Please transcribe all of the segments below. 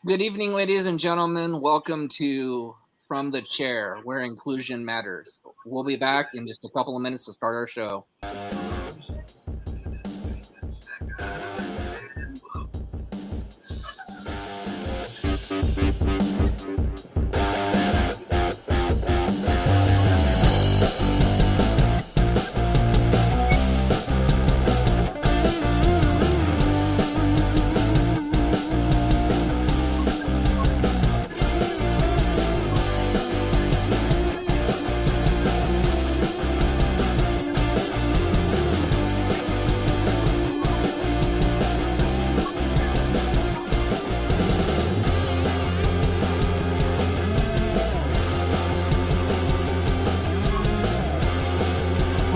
Good evening, ladies and gentlemen. Welcome to From the Chair, where inclusion matters. We'll be back in just a couple of minutes to start our show.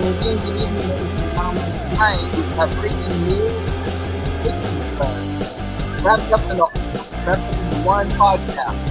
Good evening, ladies and gentlemen. Tonight, we have breaking news. Wrapped up in one podcast.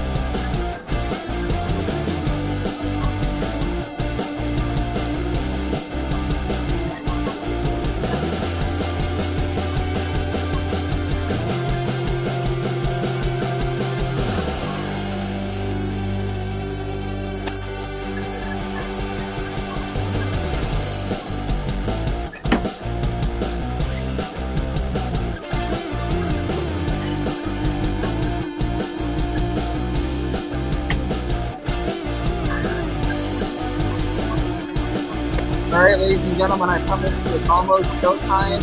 All right, ladies and gentlemen, I promise you it's almost showtime.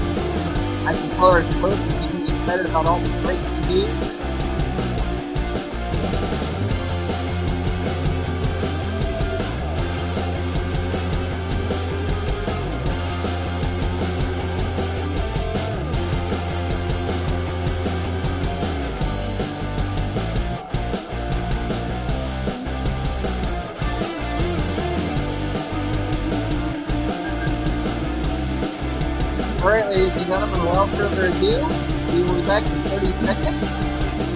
I can tell our host is getting excited about all the great news. All right, ladies and gentlemen, without further ado, we will be back in 30 seconds.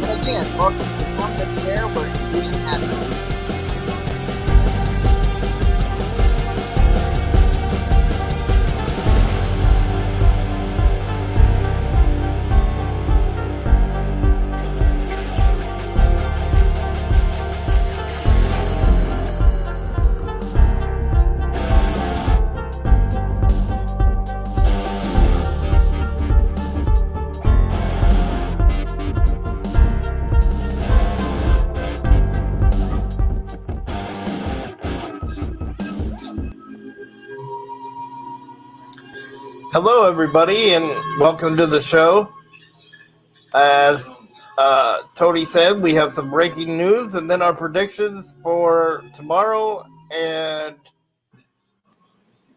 And again, welcome to From the Chair, where inclusion matters. Hello, everybody, and welcome to the show. As Tony said, we have some breaking news and then our predictions for tomorrow and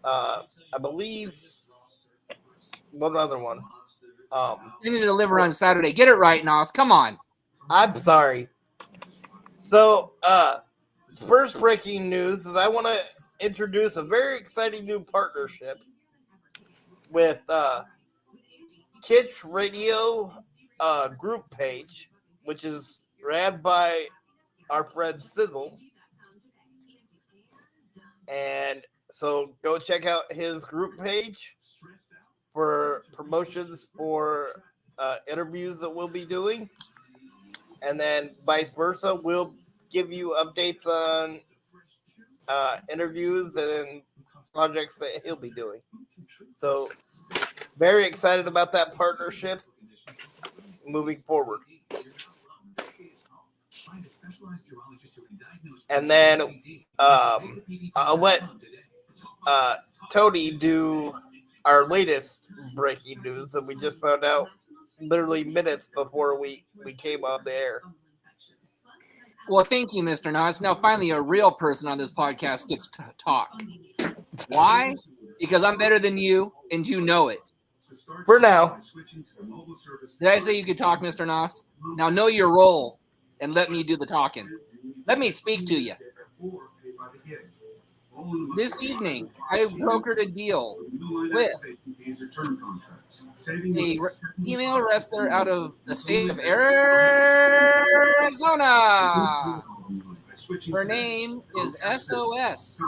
I believe one other one. You need to deliver on Saturday. Get it right, Nos. Come on. I'm sorry. So, first breaking news is I want to introduce a very exciting new partnership with Kitsch Radio group page, which is ran by our friend Sizzle. And so go check out his group page for promotions for interviews that we'll be doing. And then vice versa, we'll give you updates on interviews and projects that he'll be doing. So very excited about that partnership moving forward. And then I'll let Tony do our latest breaking news that we just found out literally minutes before we came on the air. Well, thank you, Mr. Nos. Now, finally, a real person on this podcast gets to talk. Why? Because I'm better than you, and you know it. For now. Did I say you could talk, Mr. Nos? Now know your role and let me do the talking. Let me speak to you. This evening, I brokered a deal with a female wrestler out of the state of Arizona. Her name is SOS.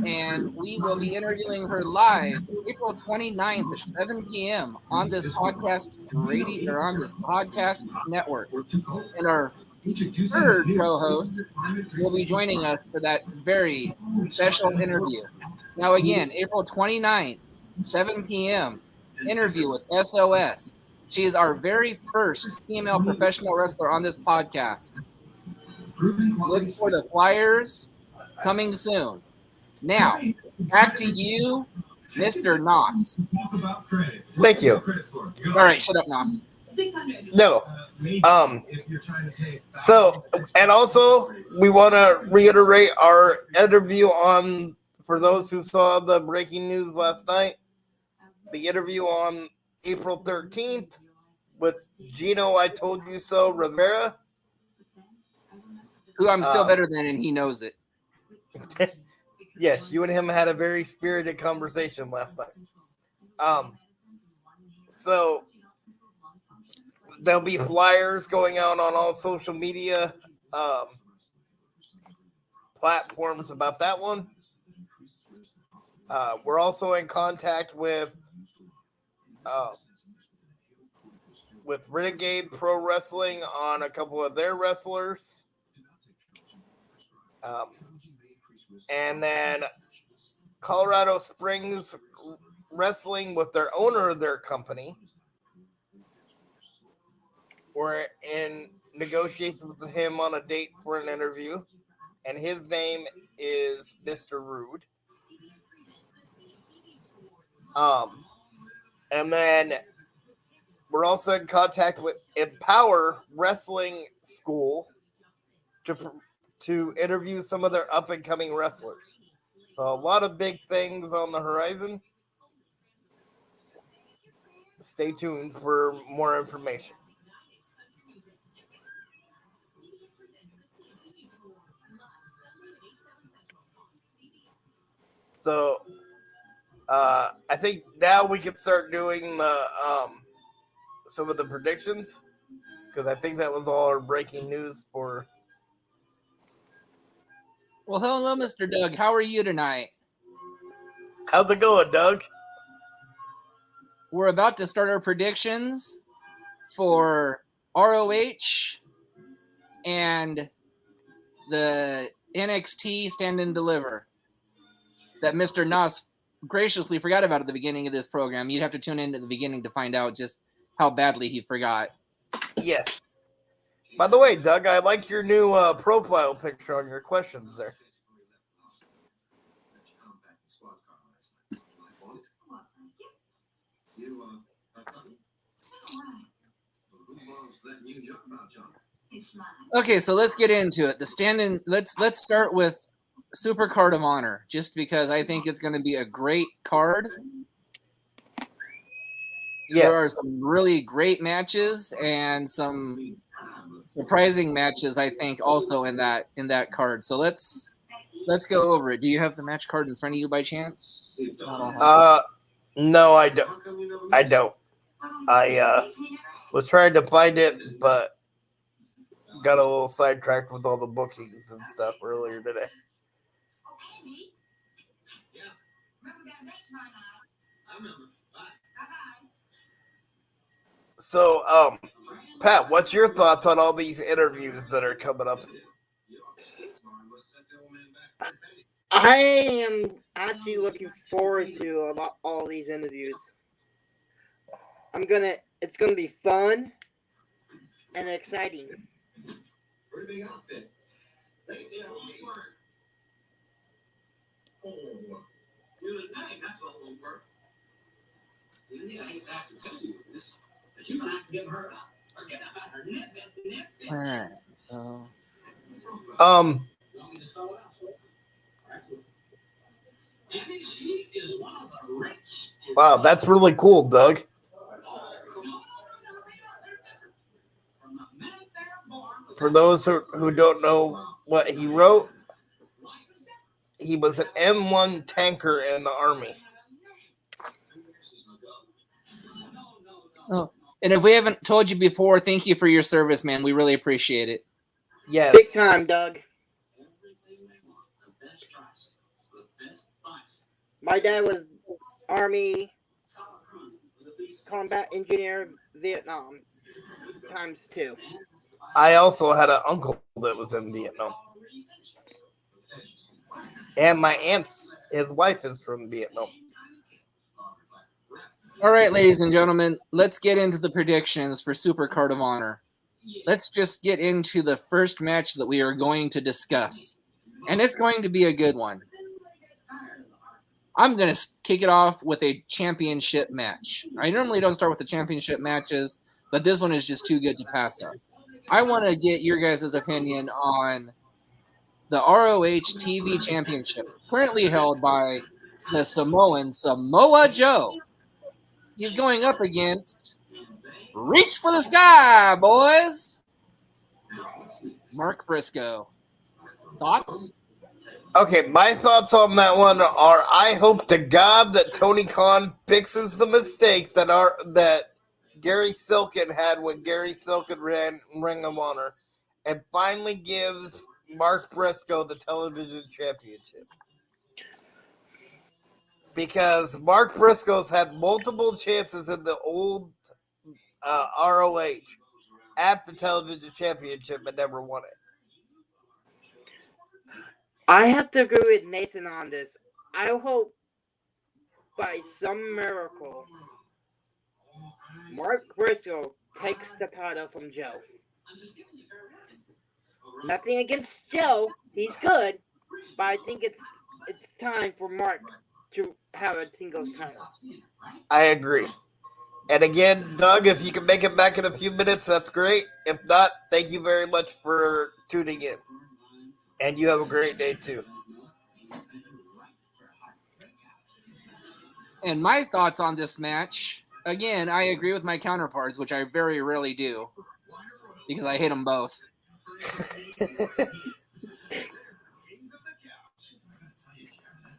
And we will be interviewing her live April 29th at 7 p.m. on this podcast radio or on this podcast network. And our third co-host will be joining us for that very special interview. Now again, April 29th, 7 p.m. interview with SOS. She is our very first female professional wrestler on this podcast. Look for the flyers coming soon. Now, back to you, Mr. Nos. Thank you. All right, shut up, Nos. No. So, and also, we want to reiterate our interview on, for those who saw the breaking news last night, the interview on April 13th with Gino I Told You So Rivera. Who I'm still better than, and he knows it. Yes, you and him had a very spirited conversation last night. So there'll be flyers going out on all social media platforms about that one. We're also in contact with Renegade Pro Wrestling on a couple of their wrestlers. And then Colorado Springs Wrestling with their owner of their company. We're in negotiations with him on a date for an interview. And his name is Mr. Rude. And then we're also in contact with Empower Wrestling School to interview some of their up-and-coming wrestlers. So a lot of big things on the horizon. Stay tuned for more information. So I think now we can start doing the some of the predictions, because I think that was all our breaking news for. Well, hello, Mr. Doug. How are you tonight? How's it going, Doug? We're about to start our predictions for ROH and the NXT Stand and Deliver that Mr. Nos graciously forgot about at the beginning of this program. You'd have to tune in at the beginning to find out just how badly he forgot. Yes. By the way, Doug, I like your new profile picture on your questions there. Okay, so let's get into it. The stand-in. Let's start with Super Card of Honor, just because I think it's going to be a great card. Yes. There are some really great matches and some surprising matches, I think, also in that card. So let's go over it. Do you have the match card in front of you by chance? No, I don't. I was trying to find it, but got a little sidetracked with all the bookings and stuff earlier today. So, Pat, what's your thoughts on all these interviews that are coming up? I am actually looking forward to all these interviews. It's gonna be fun and exciting. All right. So. Wow, that's really cool, Doug. For those who don't know what he wrote, he was an M1 tanker in the Army. Oh, and if we haven't told you before, thank you for your service, man. We really appreciate it. Yes. Big time, Doug. My dad was Army combat engineer, Vietnam, ×2. I also had an uncle that was in Vietnam. And my his wife is from Vietnam. All right, ladies and gentlemen, let's get into the predictions for Super Card of Honor. Let's just get into the first match that we are going to discuss. And it's going to be a good one. I'm going to kick it off with a championship match. I normally don't start with the championship matches, but this one is just too good to pass up. I want to get your guys' opinion on the ROH TV Championship, currently held by the Samoan Samoa Joe. He's going up against Reach for the Sky, boys. Mark Briscoe. Thoughts? Okay, my thoughts on that one are: I hope to God that Tony Khan fixes the mistake that Gary Silkin had when Gary Silkin ran Ring of Honor, and finally gives Mark Briscoe the television championship. Because Mark Briscoe's had multiple chances in the old ROH at the television championship but never won it. I have to agree with Nathan on this. I hope by some miracle Mark Briscoe takes the title from Joe. Nothing against Joe, he's good, but I think it's time for Mark to have a singles title. I agree. And again, Doug, if you can make it back in a few minutes, that's great. If not, thank you very much for tuning in. And you have a great day, too. And my thoughts on this match, again, I agree with my counterparts, which I very rarely do, because I hate them both.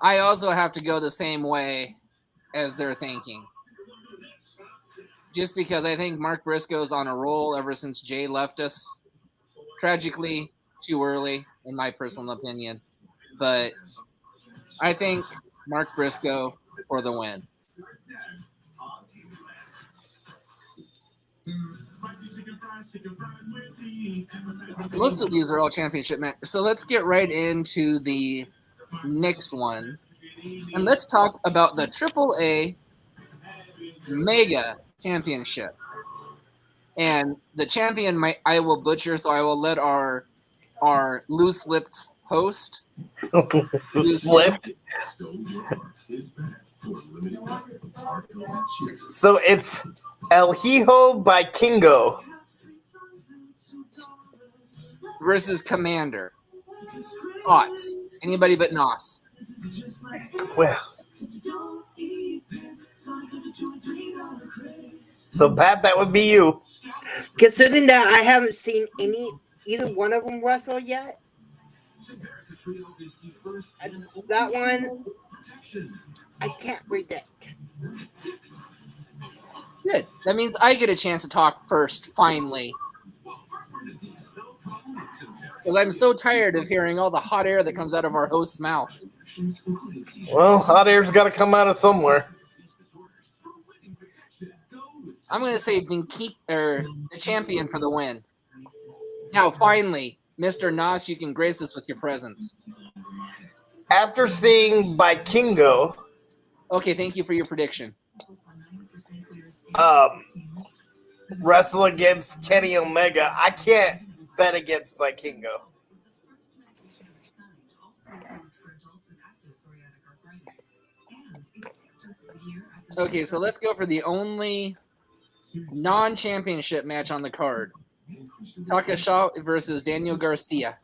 I also have to go the same way as they're thinking. Just because I think Mark Briscoe's on a roll ever since Jay left us. Tragically, too early, in my personal opinion. But I think Mark Briscoe for the win. Most of these are all championship matches. So let's get right into the next one. And let's talk about the AAA Mega Championship. And the champion I will butcher, so I will let our loose-lipped host. Loose-lipped? So it's El Hijo by Kingo versus Commander. Thoughts? Anybody but Nos. Well. So, Pat, that would be you. Considering that I haven't seen either one of them wrestle yet, that one, I can't predict. Good. That means I get a chance to talk first, finally. Because I'm so tired of hearing all the hot air that comes out of our host's mouth. Well, hot air's got to come out of somewhere. I'm going to say the champion for the win. Now, finally, Mr. Nos, you can grace us with your presence. After seeing by Kingo... Okay, thank you for your prediction. Wrestle against Kenny Omega. I can't bet against Vikingo. Okay, so let's go for the only non-championship match on the card. Takasha versus Daniel Garcia.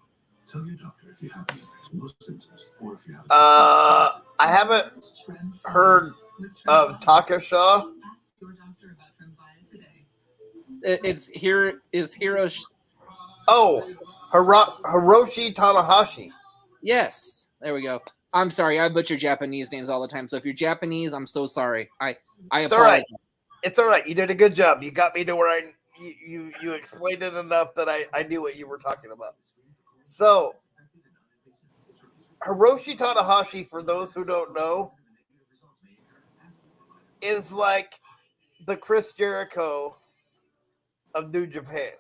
I haven't heard of Takasha. It's Hiroshi. Oh, Hiroshi Tanahashi. Yes, there we go. I'm sorry, I butcher Japanese names all the time. So if you're Japanese, I'm so sorry. I apologize. All right. It's all right. You did a good job. You got me to where you explained it enough that I knew what you were talking about. So, Hiroshi Tanahashi, for those who don't know, is like the Chris Jericho of New Japan.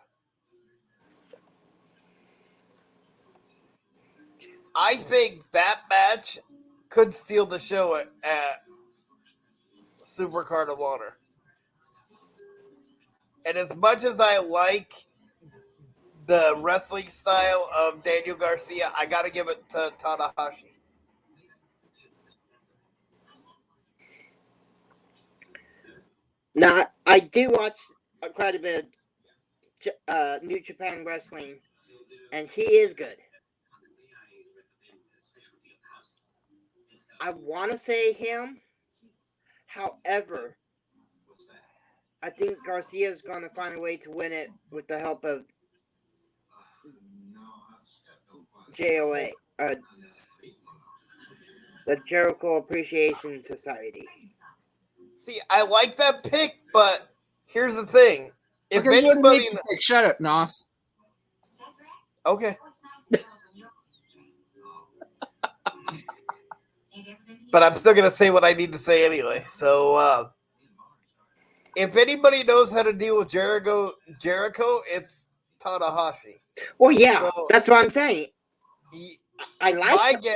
I think that match could steal the show at Supercard of Honor. And as much as I like the wrestling style of Daniel Garcia, I got to give it to Tanahashi. Now, I do watch quite a bit of New Japan Wrestling, and he is good. I want to say him. However, I think Garcia is going to find a way to win it with the help of JOA, the Jericho Appreciation Society. See, I like that pick, but here's the thing. If Okay, anybody... Shut up, Nos. Okay. But I'm still going to say what I need to say anyway. So, if anybody knows how to deal with Jericho, it's Tanahashi. Well, yeah, So, that's what I'm saying. I like my him.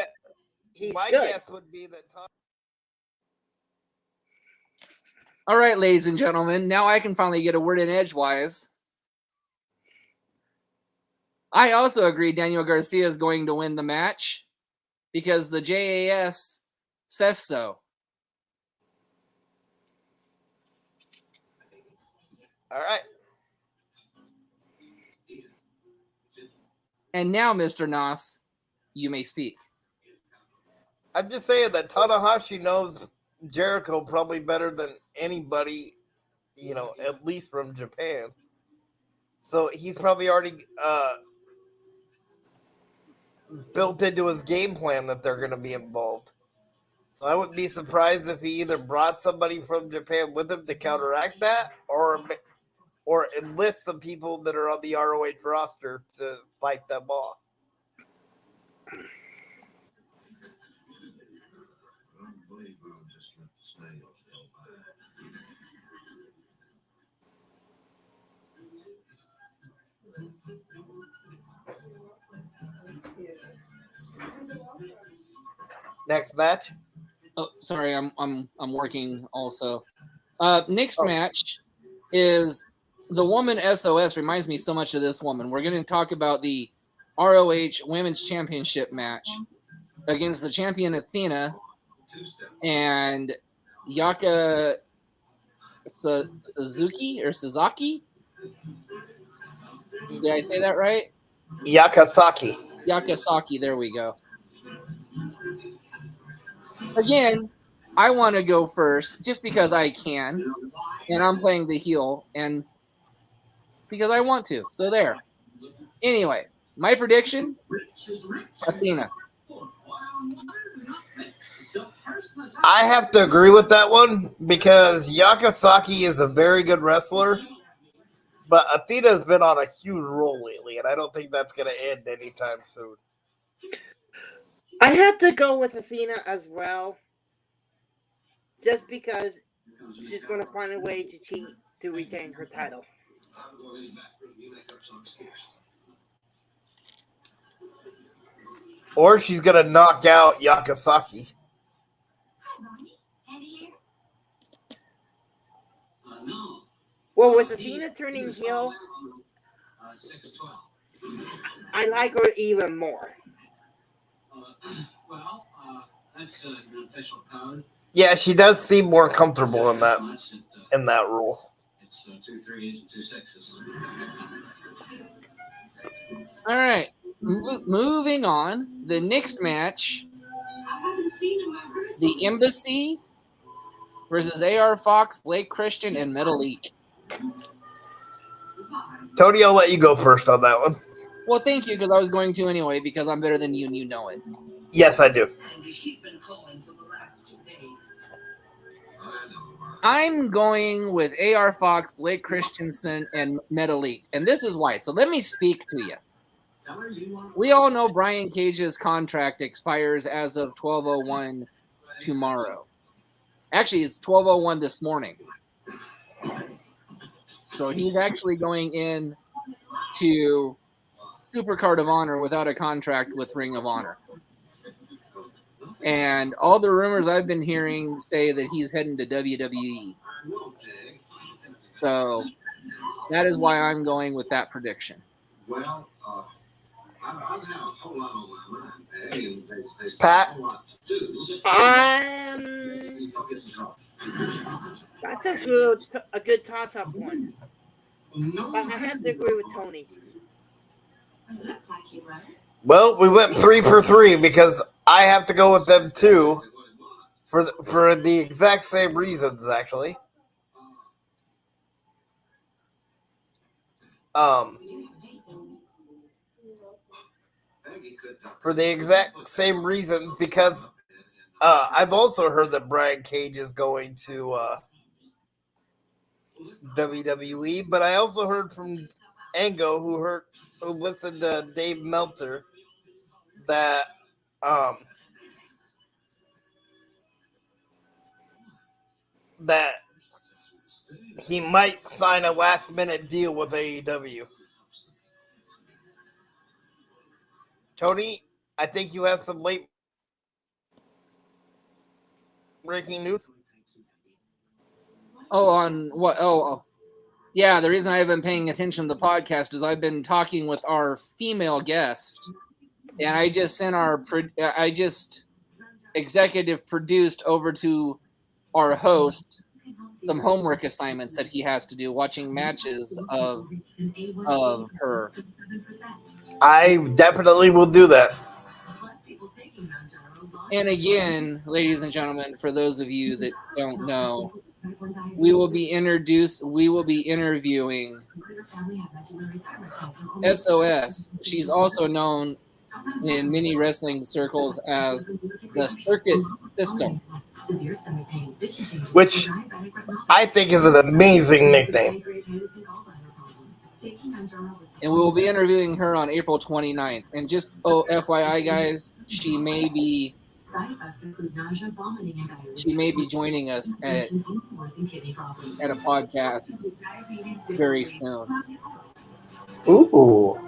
He's my good. guess would be that All right, ladies and gentlemen, now I can finally get a word in edgewise. I also agree Daniel Garcia is going to win the match because the JAS says so. All right. And now, Mr. Nos, you may speak. I'm just saying that Tanahashi knows Jericho probably better than anybody, at least from Japan. So he's probably already built into his game plan that they're going to be involved. So I wouldn't be surprised if he either brought somebody from Japan with him to counteract that, or enlist some people that are on the ROH roster to fight them off. Next match. Oh, sorry, I'm working also. Next match is the woman SOS. Reminds me so much of this woman. We're going to talk about the ROH Women's Championship match against the champion Athena and Yaka Suzuki or Suzaki. Did I say that right? Yakasaki. There we go. Again, I want to go first just because I can, and I'm playing the heel, and because I want to. So there. Anyways, my prediction, Athena. I have to agree with that one because Yakasaki is a very good wrestler, but Athena's been on a huge roll lately, and I don't think that's going to end anytime soon. I had to go with Athena as well, just because she's going to find a way to cheat to retain her title. Or she's going to knock out Yakasaki. Well, with Athena turning heel, I like her even more. Yeah, she does seem more comfortable in that role. All right. Moving on. The next match, the Embassy versus AR Fox, Blake Christian, and Metal Elite. Tony, I'll let you go first on that one. Well, thank you, because I was going to anyway, because I'm better than you and you know it. Yes, I do. I'm going with AR Fox, Blake Christensen, and Metal Elite. And this is why. So let me speak to you. We all know Brian Cage's contract expires as of 12/01 tomorrow. Actually, it's 12:01 this morning. So he's actually going in to Supercard of Honor without a contract with Ring of Honor. And all the rumors I've been hearing say that he's heading to WWE. So that is why I'm going with that prediction. Pat? That's a good toss-up one. But I have to agree with Tony. Well, we went 3 for 3 because I have to go with them too for the exact same reasons, actually. For the exact same reasons, because I've also heard that Brian Cage is going to WWE, but I also heard from Ango, who listened to Dave Meltzer, that that he might sign a last-minute deal with AEW. Tony, I think you have some late breaking news. Oh, on what? Oh, yeah. The reason I haven't been paying attention to the podcast is I've been talking with our female guest, and I just sent executive produced over to our host some homework assignments that he has to do, watching matches of her. I definitely will do that. And again, ladies and gentlemen, for those of you that don't know, we will be interviewing SOS. She's also known in many wrestling circles as the Circuit System, which I think is an amazing nickname. And we will be interviewing her on April 29th. And just FYI, guys, she may be joining us at a podcast very soon. Ooh.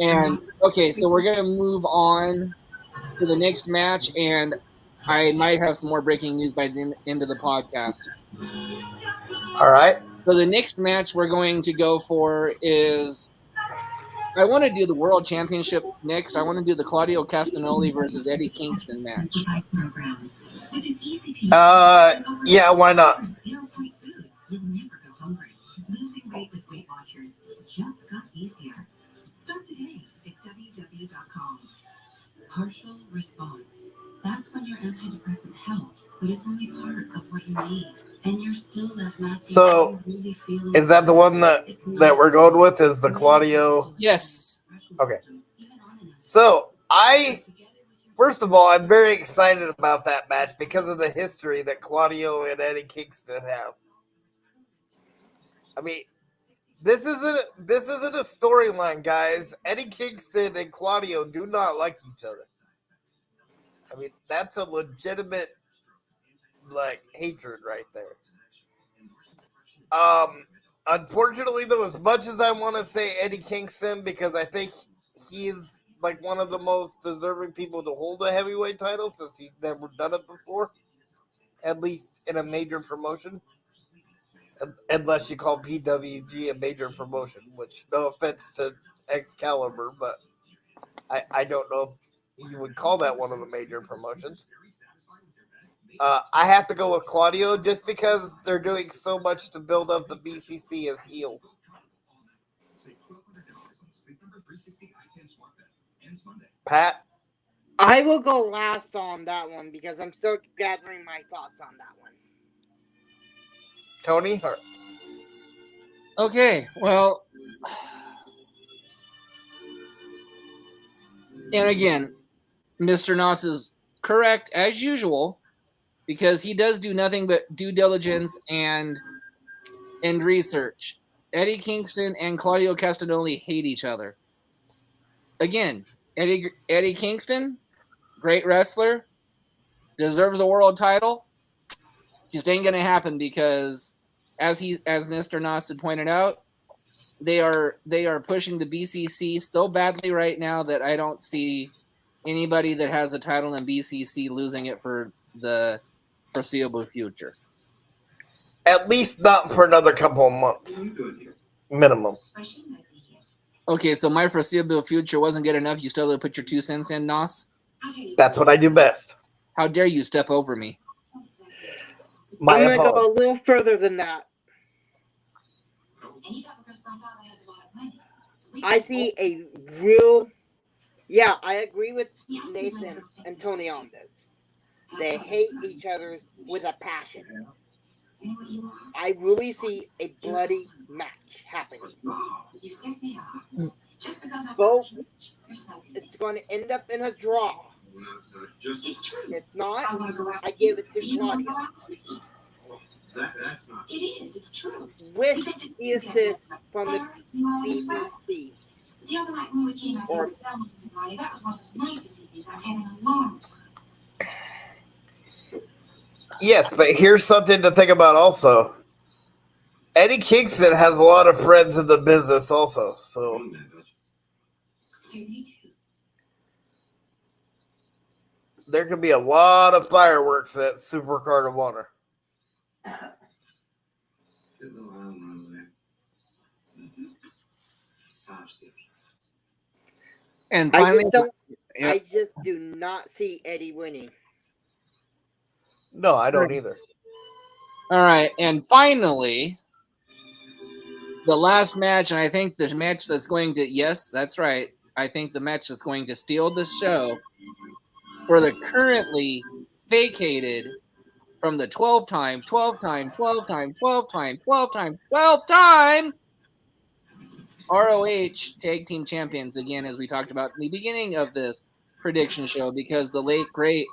And okay, so we're gonna move on to the next match, and I might have some more breaking news by the end of the podcast. All right. So the next match we're going to go for is, I want to do the World Championship next. I want to do the Claudio Castagnoli versus Eddie Kingston match. Yeah, why not? Partial response. That's when your antidepressant helps, but it's only part of what you need. And you're still left masking. So, is that the one that we're going with? Is the Claudio? Yes. Okay. So, first of all, I'm very excited about that match because of the history that Claudio and Eddie Kingston have. I mean, this isn't a storyline, guys. Eddie Kingston and Claudio do not like each other. I mean, that's a legitimate hatred right there. Unfortunately, though, as much as I want to say Eddie Kingston, because I think he's one of the most deserving people to hold a heavyweight title since he's never done it before, at least in a major promotion. Unless you call PWG a major promotion, which, no offense to Excalibur, but I don't know if you would call that one of the major promotions. I have to go with Claudio just because they're doing so much to build up the BCC as heel. Pat? I will go last on that one because I'm still gathering my thoughts on that one. Tony? Okay, well, and again, Mr. Noss is correct as usual because he does do nothing but due diligence and research. Eddie Kingston and Claudio Castagnoli hate each other. Again, Eddie Kingston, great wrestler, deserves a world title. Just ain't gonna happen because, as Mr. Noss had pointed out, they are pushing the BCC so badly right now that I don't see anybody that has a title in BCC losing it for the foreseeable future. At least not for another couple of months, minimum. Okay, so my foreseeable future wasn't good enough. You still had to put your 2 cents in, Noss? That's what I do best. How dare you step over me? My I'm going to go a apologies. little further than that. I see a real... Yeah, I agree with Nathan and Tony on this. They hate each other with a passion. I really see a bloody match happening. Both, it's going to end up in a draw. If not, I give it to Claudio. It's true. With the assist from the BBC. The other night when we came out here, that was one of the nicest evenings I've had in a long time. Yes, but here's something to think about also. Eddie Kingston has a lot of friends in the business also, so there could be a lot of fireworks at Supercard of Honor. And finally, I just do not see Eddie winning. No, I don't either. all right, and finally, the last match, and I think the match that's going to, yes, that's right, I think the match that's going to steal the show for the currently vacated from the 12-time ROH Tag Team Champions, again, as we talked about in the beginning of this prediction show, because the late, great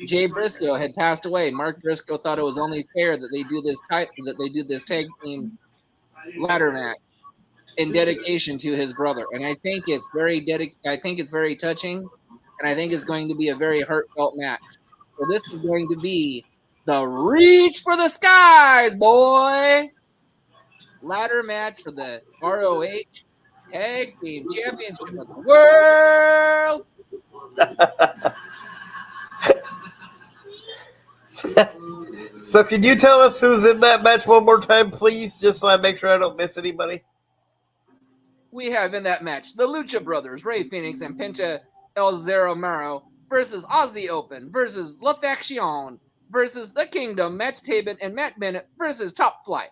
Jay Briscoe had passed away. Mark Briscoe thought it was only fair that they do this tag team ladder match in dedication to his brother, and I think it's very touching, and I think it's going to be a very heartfelt match. So this is going to be the reach for the skies, boys. Ladder match for the ROH Tag Team Championship of the World. So can you tell us who's in that match one more time, please, just so I make sure I don't miss anybody? We have in that match the Lucha Brothers, Rey Fenix and Penta El Zero Moro versus Aussie Open versus La Faction versus The Kingdom, Matt Taven and Matt Bennett versus Top Flight.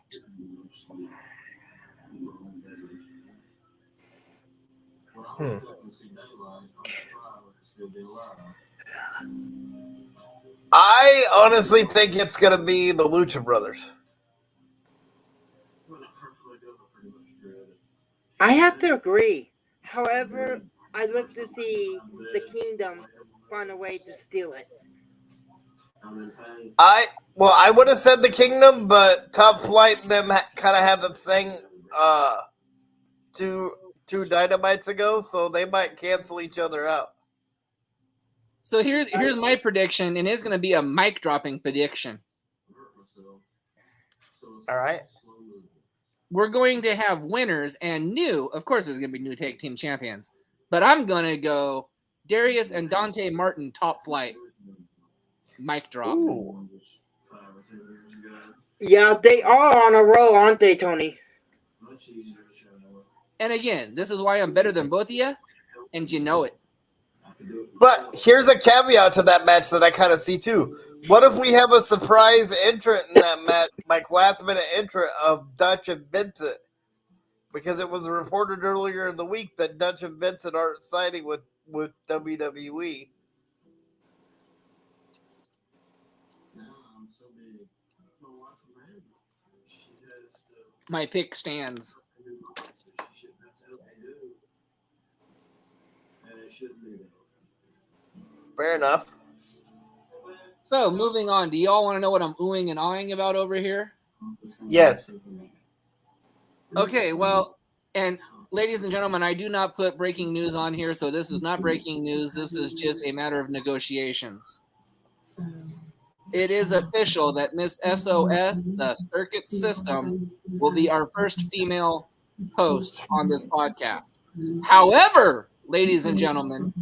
I honestly think it's going to be the Lucha Brothers. I have to agree. However, I'd look to see the Kingdom find a way to steal it. I would have said the Kingdom, but Top Flight and them kind of have the thing two Dynamites ago, so they might cancel each other out. So here's my prediction, and it's going to be a mic dropping prediction. All right. We're going to have winners and of course there's going to be new tag team champions, but I'm going to go Darius and Dante Martin, Top Flight. Mic drop. Ooh. Yeah, they are on a roll, aren't they, Tony? And again, this is why I'm better than both of you, and you know it. But here's a caveat to that match that I kind of see too. What if we have a surprise entrant in that match, like last minute entrant of Dutch and Vincent? Because it was reported earlier in the week that Dutch and Vincent aren't signing with WWE. My pick stands. Fair enough. So, moving on. Do y'all want to know what I'm oohing and awing about over here? Yes. Okay, well, and ladies and gentlemen, I do not put breaking news on here, so this is not breaking news. This is just a matter of negotiations. it is official that Miss SOS, the Circuit System, will be our first female host on this podcast. However, ladies and gentlemen,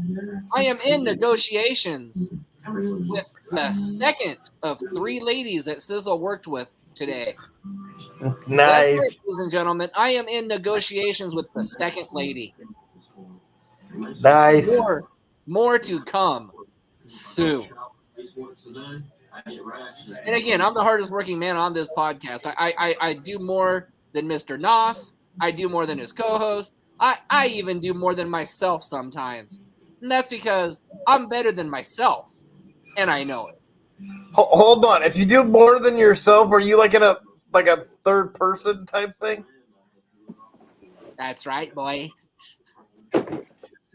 I am in negotiations with the second of 3 ladies that Sizzle worked with today. That's Nice. right, ladies and gentlemen. I am in negotiations with the second lady. Nice. More to come soon. And again, I'm the hardest working man on this podcast. I do more than Mr. Noss. I do more than his co-host. I even do more than myself sometimes. And that's because I'm better than myself. And I know it. Hold on. If you do more than yourself, are you like in a third person type thing? That's right, boy.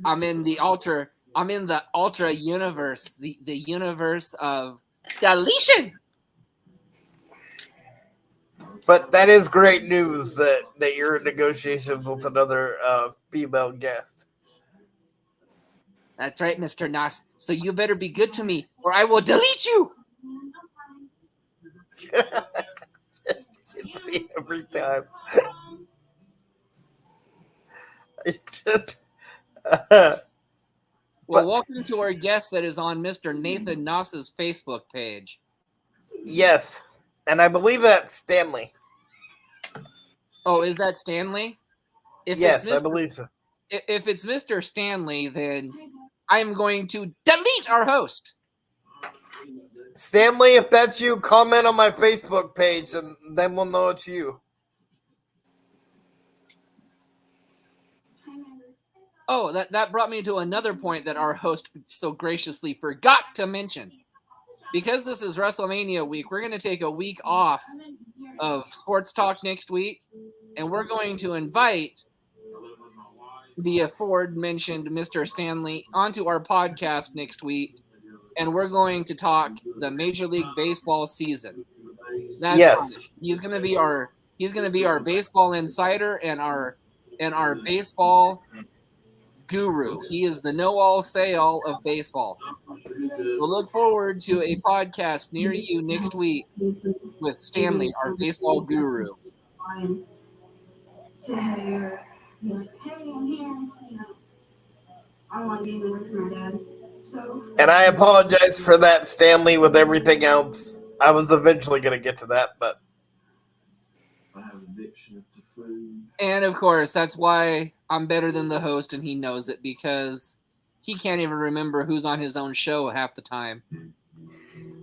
I'm in the ultra universe, the universe of deletion. But that is great news that you're in negotiations with another female guest. That's right, Mr. Noss. So you better be good to me, or I will delete you. It's me every time. Well, welcome to our guest that is on Mr. Nathan Noss's Facebook page. Yes, and I believe that's Stanley. Oh, is that Stanley? Yes, I believe so. If it's Mr. Stanley, then I'm going to delete our host. Stanley, if that's you, comment on my Facebook page, and then we'll know it's you. Oh, that brought me to another point that our host so graciously forgot to mention. Because this is WrestleMania week, we're going to take a week off of Sports Talk next week, and we're going to invite the aforementioned Mr. Stanley onto our podcast next week, and we're going to talk the Major League Baseball season. That's yes. right. He's going to be our baseball insider and our baseball guru. He is the know-all, say-all of baseball. We'll look forward to a podcast near you next week with Stanley, our baseball guru. Say hi to her. Be like, hey, I'm here. You know, I don't want to be away from my dad. So. And I apologize for that, Stanley, with everything else. I was eventually going to get to that, but. I have addiction to food. And of course, that's why I'm better than the host, and he knows it because he can't even remember who's on his own show half the time.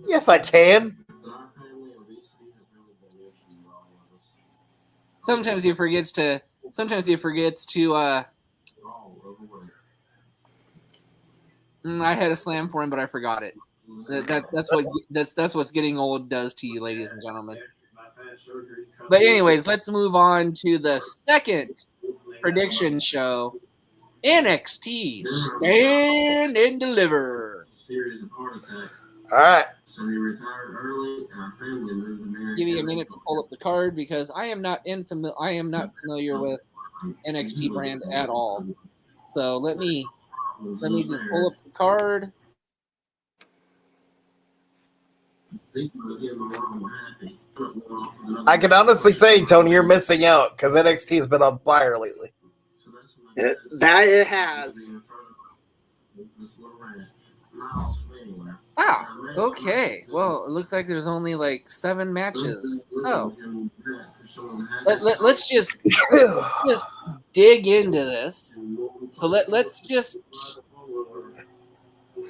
Yes, I can. Sometimes he forgets to. I had a slam for him, but I forgot it. That's what's getting old does to you, ladies and gentlemen. But anyways, let's move on to the second prediction show, NXT Stand and Deliver. Series of heart attacks. All right. So he retired early, and our family moved to America. Give me a minute to pull up the card because I am not familiar with NXT brand at all. So let me just pull up the card. I can honestly say, Tony, you're missing out because NXT has been on fire lately. That it has. Ah, okay. Well, it looks like there's only like 7 matches. So let's just dig into this. So let's just,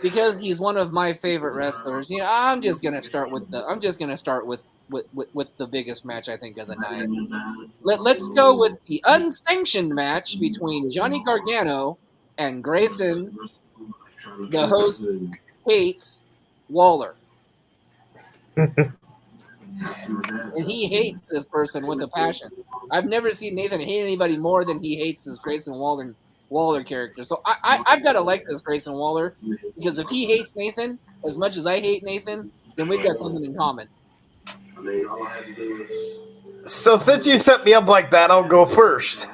because he's one of my favorite wrestlers. You know, I'm just gonna start with the biggest match I think of the night. Let's go with the unsanctioned match between Johnny Gargano and Grayson. The host hates Waller. And he hates this person with a passion. I've never seen Nathan hate anybody more than he hates this Grayson Waller character. So I've got to like this Grayson Waller, because if he hates Nathan as much as I hate Nathan, then we've got something in common. So since you set me up like that, I'll go first.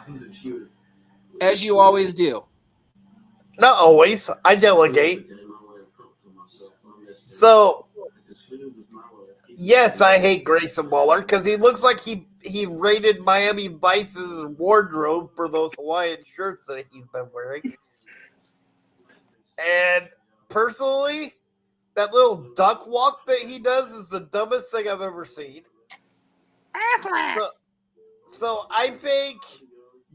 As you always do. Not always. I delegate. So Yes, I hate Grayson Waller because he looks like he raided Miami Vice's wardrobe for those Hawaiian shirts that he's been wearing. And personally, that little duck walk that he does is the dumbest thing I've ever seen. So I think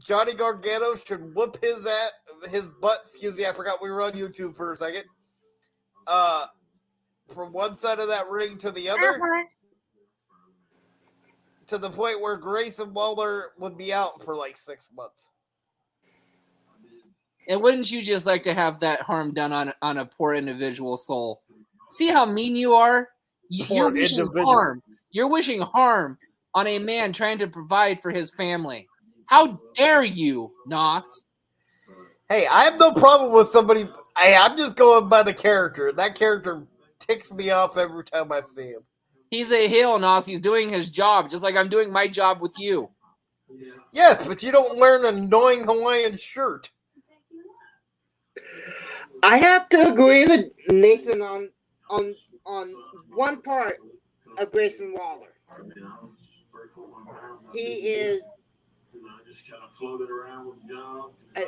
Johnny Gargano should whoop his butt. Excuse me, I forgot we were on YouTube for a second. From one side of that ring to the other, to the point where Grayson Waller would be out for like 6 months. And wouldn't you just like to have that harm done on a poor individual soul? See how mean you are? You're wishing harm. You're wishing harm on a man trying to provide for his family. How dare you, Nos? Hey, I have no problem with somebody. I'm just going by the character. That character ticks me off every time I see him. He's a heel, Nos. He's doing his job, just like I'm doing my job with you. Yes, but you don't wear an annoying Hawaiian shirt. I have to agree with Nathan on one part of Grayson Waller. He is a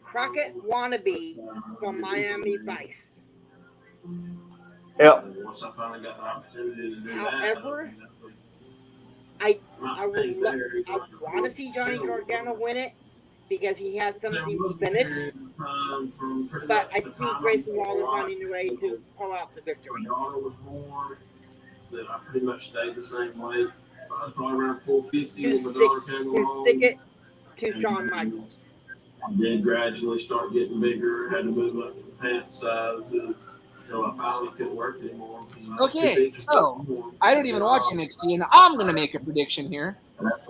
Crockett wannabe from Miami Vice. Yep. However, I want to see Johnny Gargano win it because he has something to finish. But I see Grayson Waller finding a way to pull out the victory. I pretty much stayed the same way. I was probably around 450 To when my daughter came along. stick it to Shawn Michaels. Then gradually start getting bigger. Had to move up the pant size until I finally couldn't work anymore. Okay, so I don't even watch NXT, and I'm going to make a prediction here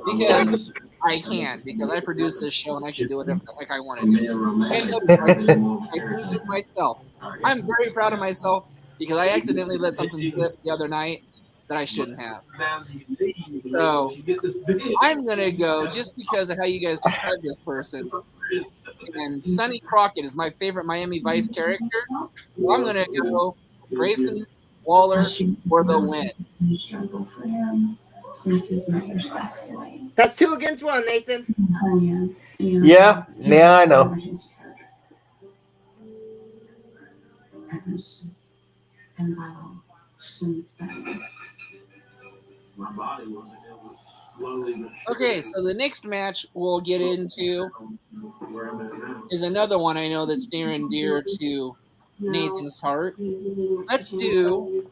because I can, because I produce this show and I can do whatever the heck I want to do. And notice, I censor myself. I'm very proud of myself because I accidentally let something slip the other night that I shouldn't have. So I'm going to go just because of how you guys describe this person. And Sonny Crockett is my favorite Miami Vice character. So I'm going to go Grayson Waller for the win. That's 2 against 1, Nathan. Yeah, I know. My body wasn't. It was slowly. Okay, so the next match we'll get into is another one I know that's near and dear to Nathan's heart. Let's do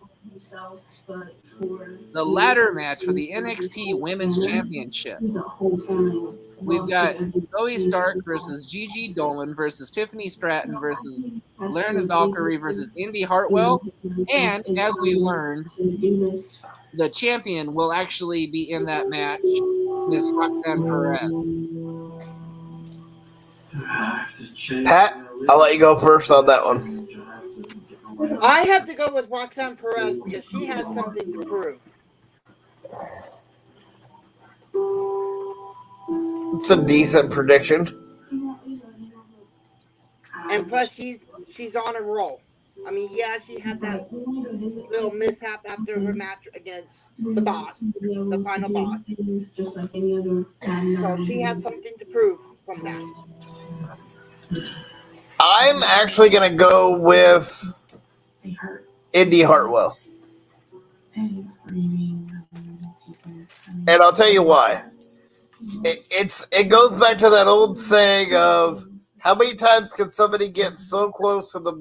the ladder match for the NXT Women's Championship. We've got Zoe Stark versus Gigi Dolan versus Tiffany Stratton versus Lerna Valkyrie versus Indy Hartwell. And as we learned, the champion will actually be in that match, Miss Roxanne Perez. Pat, I'll let you go first on that one. I have to go with Roxanne Perez because she has something to prove. It's a decent prediction. And plus, she's on a roll. I mean, yeah, she had that little mishap after her match against the boss, the final boss. So she has something to prove from that. I'm actually going to go with Indy Hartwell. And I'll tell you why. It goes back to that old saying of how many times can somebody get so close to the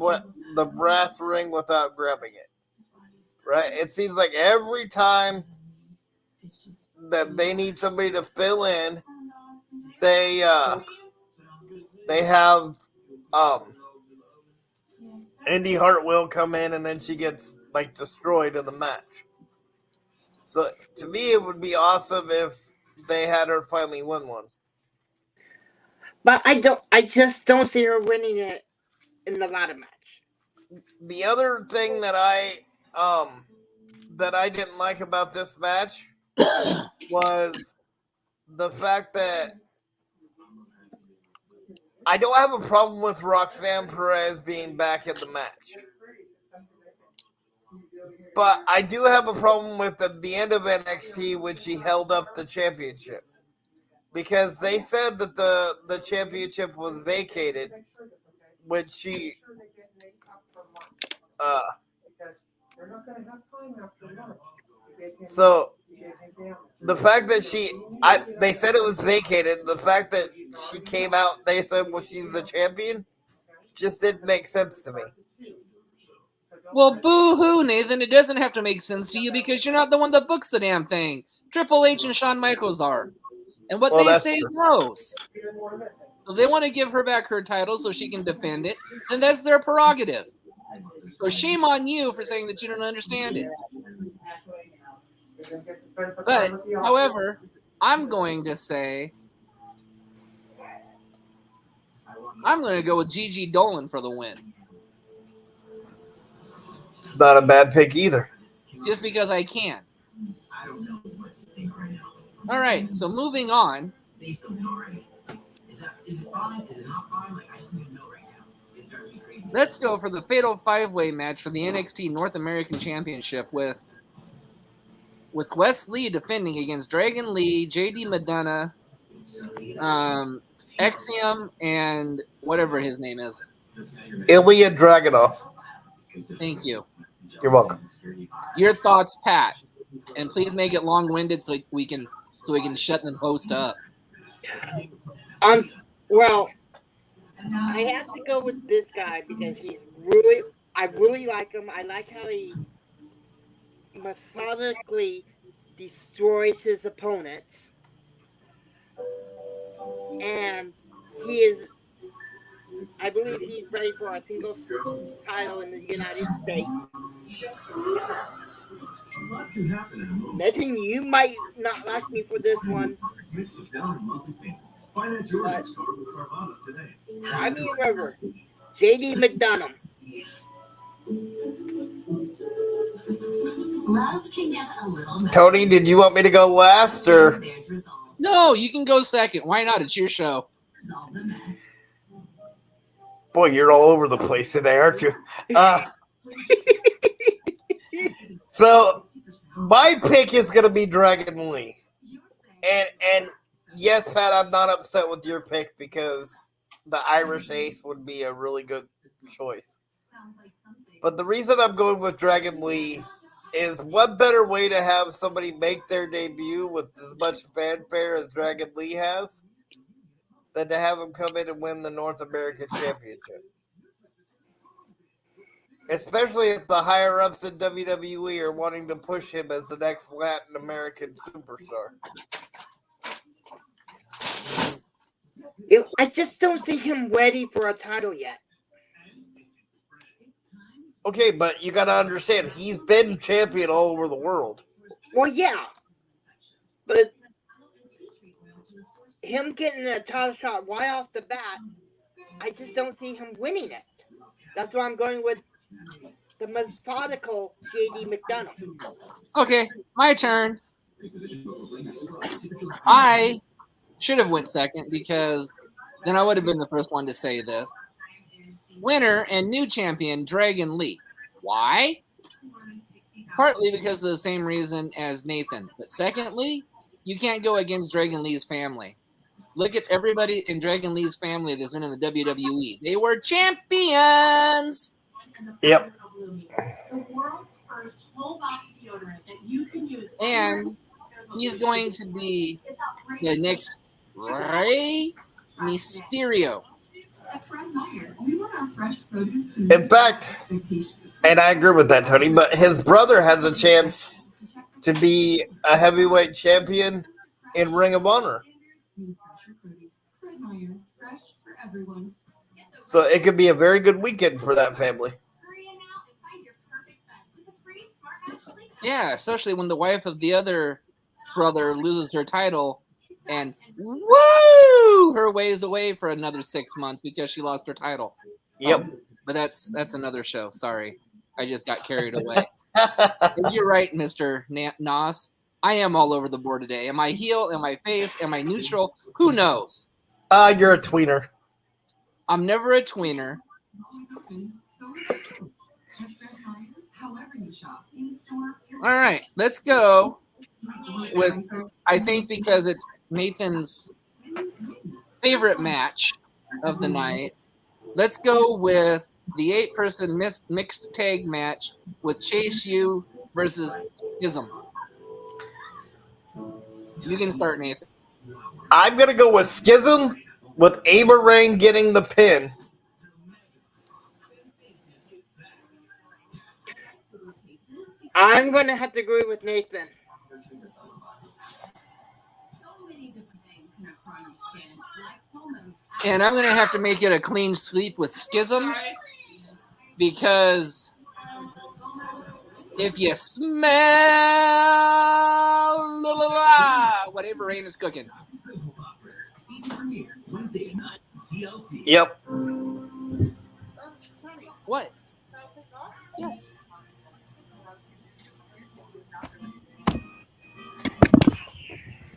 brass ring without grabbing it? Right? It seems like every time that they need somebody to fill in, they have Indy Hartwell come in and then she gets like destroyed in the match. So to me, it would be awesome if they had her finally win one. But I just don't see her winning it in the ladder match. The other thing that I didn't like about this match was the fact that I don't have a problem with Roxanne Perez being back in the match. But I do have a problem with the end of NXT when she held up the championship. Because they said that the championship was vacated when she so the fact that they said it was vacated, the fact that she came out, they said, well, she's the champion, just didn't make sense to me. Well, boo-hoo, Nathan. It doesn't have to make sense to you because you're not the one that books the damn thing. Triple H and Shawn Michaels are. And what they say goes. So they want to give her back her title so she can defend it, and that's their prerogative. So shame on you for saying that you don't understand it. But, however, I'm going to say I'm going to go with Gigi Dolan for the win. It's not a bad pick either. Just because I can. All right, so moving on. Let's go for the Fatal 5-Way match for the NXT North American Championship with Wes Lee defending against Dragon Lee, JD Madonna, Axiom, and whatever his name is. Ilya Dragunov. Thank you. You're welcome. Your thoughts, Pat, and please make it long-winded so we can shut the host up. Well, I have to go with this guy because I really like him. I like how he methodically destroys his opponents. And I believe he's ready for a singles title in the United States. Nathan, you might not like me for this one. But I remember JD McDonough. Tony, did you want me to go last or? No, you can go second. Why not? It's your show. Boy, you're all over the place today, aren't you? So my pick is going to be Dragon Lee. And yes, Pat, I'm not upset with your pick because the Irish Ace would be a really good choice. But the reason I'm going with Dragon Lee is what better way to have somebody make their debut with as much fanfare as Dragon Lee has than to have him come in and win the North American Championship. Especially if the higher-ups in WWE are wanting to push him as the next Latin American superstar. I just don't see him ready for a title yet. Okay, but you got to understand, he's been champion all over the world. Well, yeah. But him getting a title shot right off the bat, I just don't see him winning it. That's why I'm going with the methodical JD McDonough. Okay, my turn. I should have went second because then I would have been the first one to say this. Winner and new champion, Dragon Lee. Why? Partly because of the same reason as Nathan. But secondly, you can't go against Dragon Lee's family. Look at everybody in Dragon Lee's family that's been in the WWE. They were champions! Yep. And he's going to be the next Rey Mysterio. In fact, and I agree with that, Tony, but his brother has a chance to be a heavyweight champion in Ring of Honor. So it could be a very good weekend for that family. Yeah, especially when the wife of the other brother loses her title and woo her ways away for another 6 months because she lost her title. Yep. But that's another show. Sorry. I just got carried away. You're right, Mr. Nas. I am all over the board today. Am I heel? Am I face? Am I neutral? Who knows? You're a tweener. I'm never a tweener. however you shop, in store. All right, let's go with, I think because it's Nathan's favorite match of the night, let's go with the 8-person mixed tag match with Chase U versus Schism. You can start, Nathan. I'm going to go with Schism with Ava Rain getting the pin. I'm going to have to agree with Nathan. And I'm going to have to make it a clean sweep with Schism because if you smell whatever Rain is cooking. Yep. What? Yes.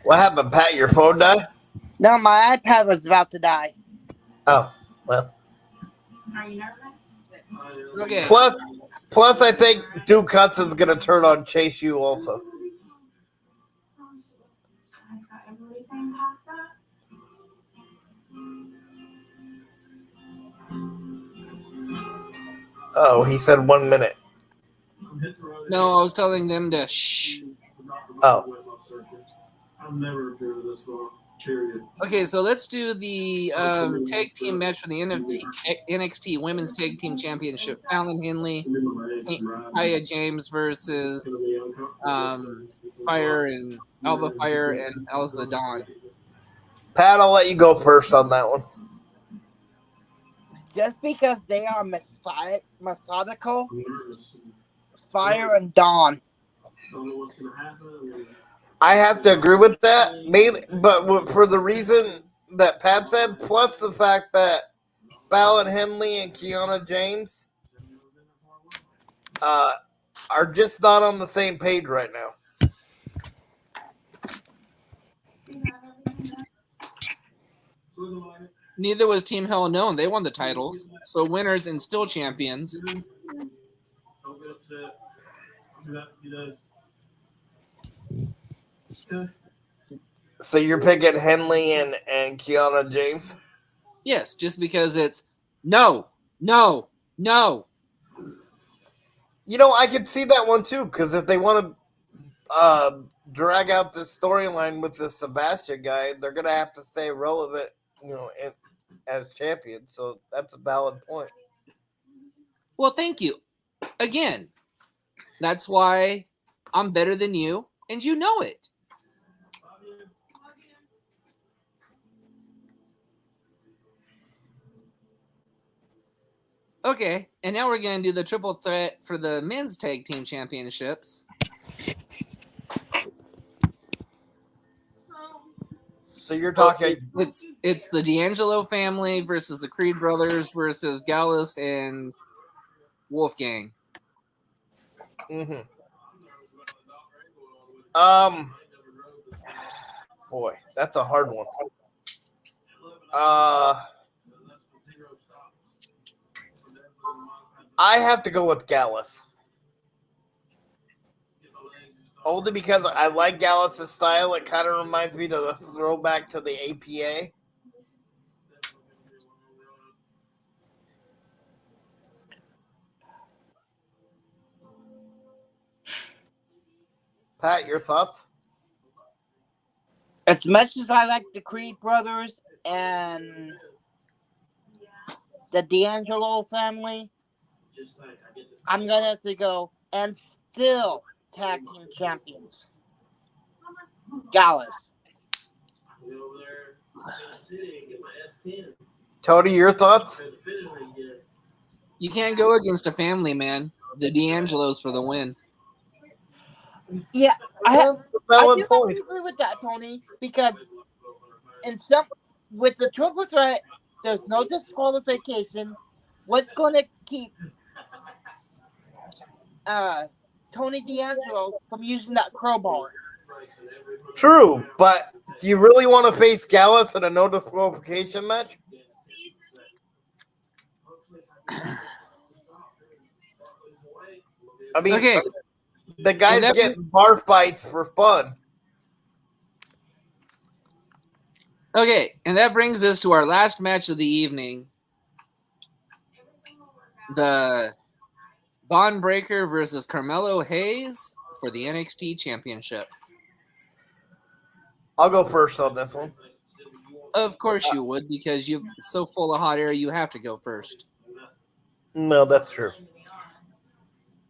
What happened, Pat? Your phone died? No, my iPad was about to die. Oh, well. Are you nervous? Okay. Plus, I think Duke Hudson's going to turn on Chase U also. I've got everything packed up. Oh, he said 1 minute. No, I was telling them to shh. Oh. I've never driven this far. Period. Okay, so let's do the tag team match for the NXT Women's Tag Team Championship. Fallon Henley, Nia James versus Fire and Alba Fire and Elsa Dawn. Pat, I'll let you go first on that one. Just because they are methodical, Fire and Dawn. Don't know what's gonna happen. I have to agree with that, mainly, but for the reason that Pat said, plus the fact that Fallon Henley and Kiana James are just not on the same page right now. Neither was Team Hell No. They won the titles. So winners and still champions. Don't get upset. He does. So you're picking Henley and Kiana James? Yes, just because it's no. You know, I could see that one too, because if they want to drag out this storyline with this Sebastian guy, they're going to have to stay relevant, you know, as champions. So that's a valid point. Well, thank you. Again, that's why I'm better than you, and you know it. Okay, and now we're going to do the triple threat for the men's tag team championships. So you're talking... It's the D'Angelo family versus the Creed brothers versus Gallus and Wolfgang. Mm-hmm. Boy, that's a hard one. I have to go with Gallus. Only because I like Gallus' style. It kind of reminds me of the throwback to the APA. Pat, your thoughts? As much as I like the Creed brothers and the D'Angelo family, I'm going to have to go and still tag team champions. Gallus. Tony, your thoughts? You can't go against a family, man. The D'Angelos for the win. Yeah, I do have to agree with that, Tony, because with the triple threat, there's no disqualification. What's going to keep Tony D'Angelo from using that crowbar? True, but do you really want to face Gallus in a no disqualification match? I mean, Okay. the guys And that- get bar fights for fun. Okay, and that brings us to our last match of the evening. The Bond Breaker versus Carmelo Hayes for the NXT Championship. I'll go first on this one. Of course you would, because you're so full of hot air, you have to go first. No, that's true.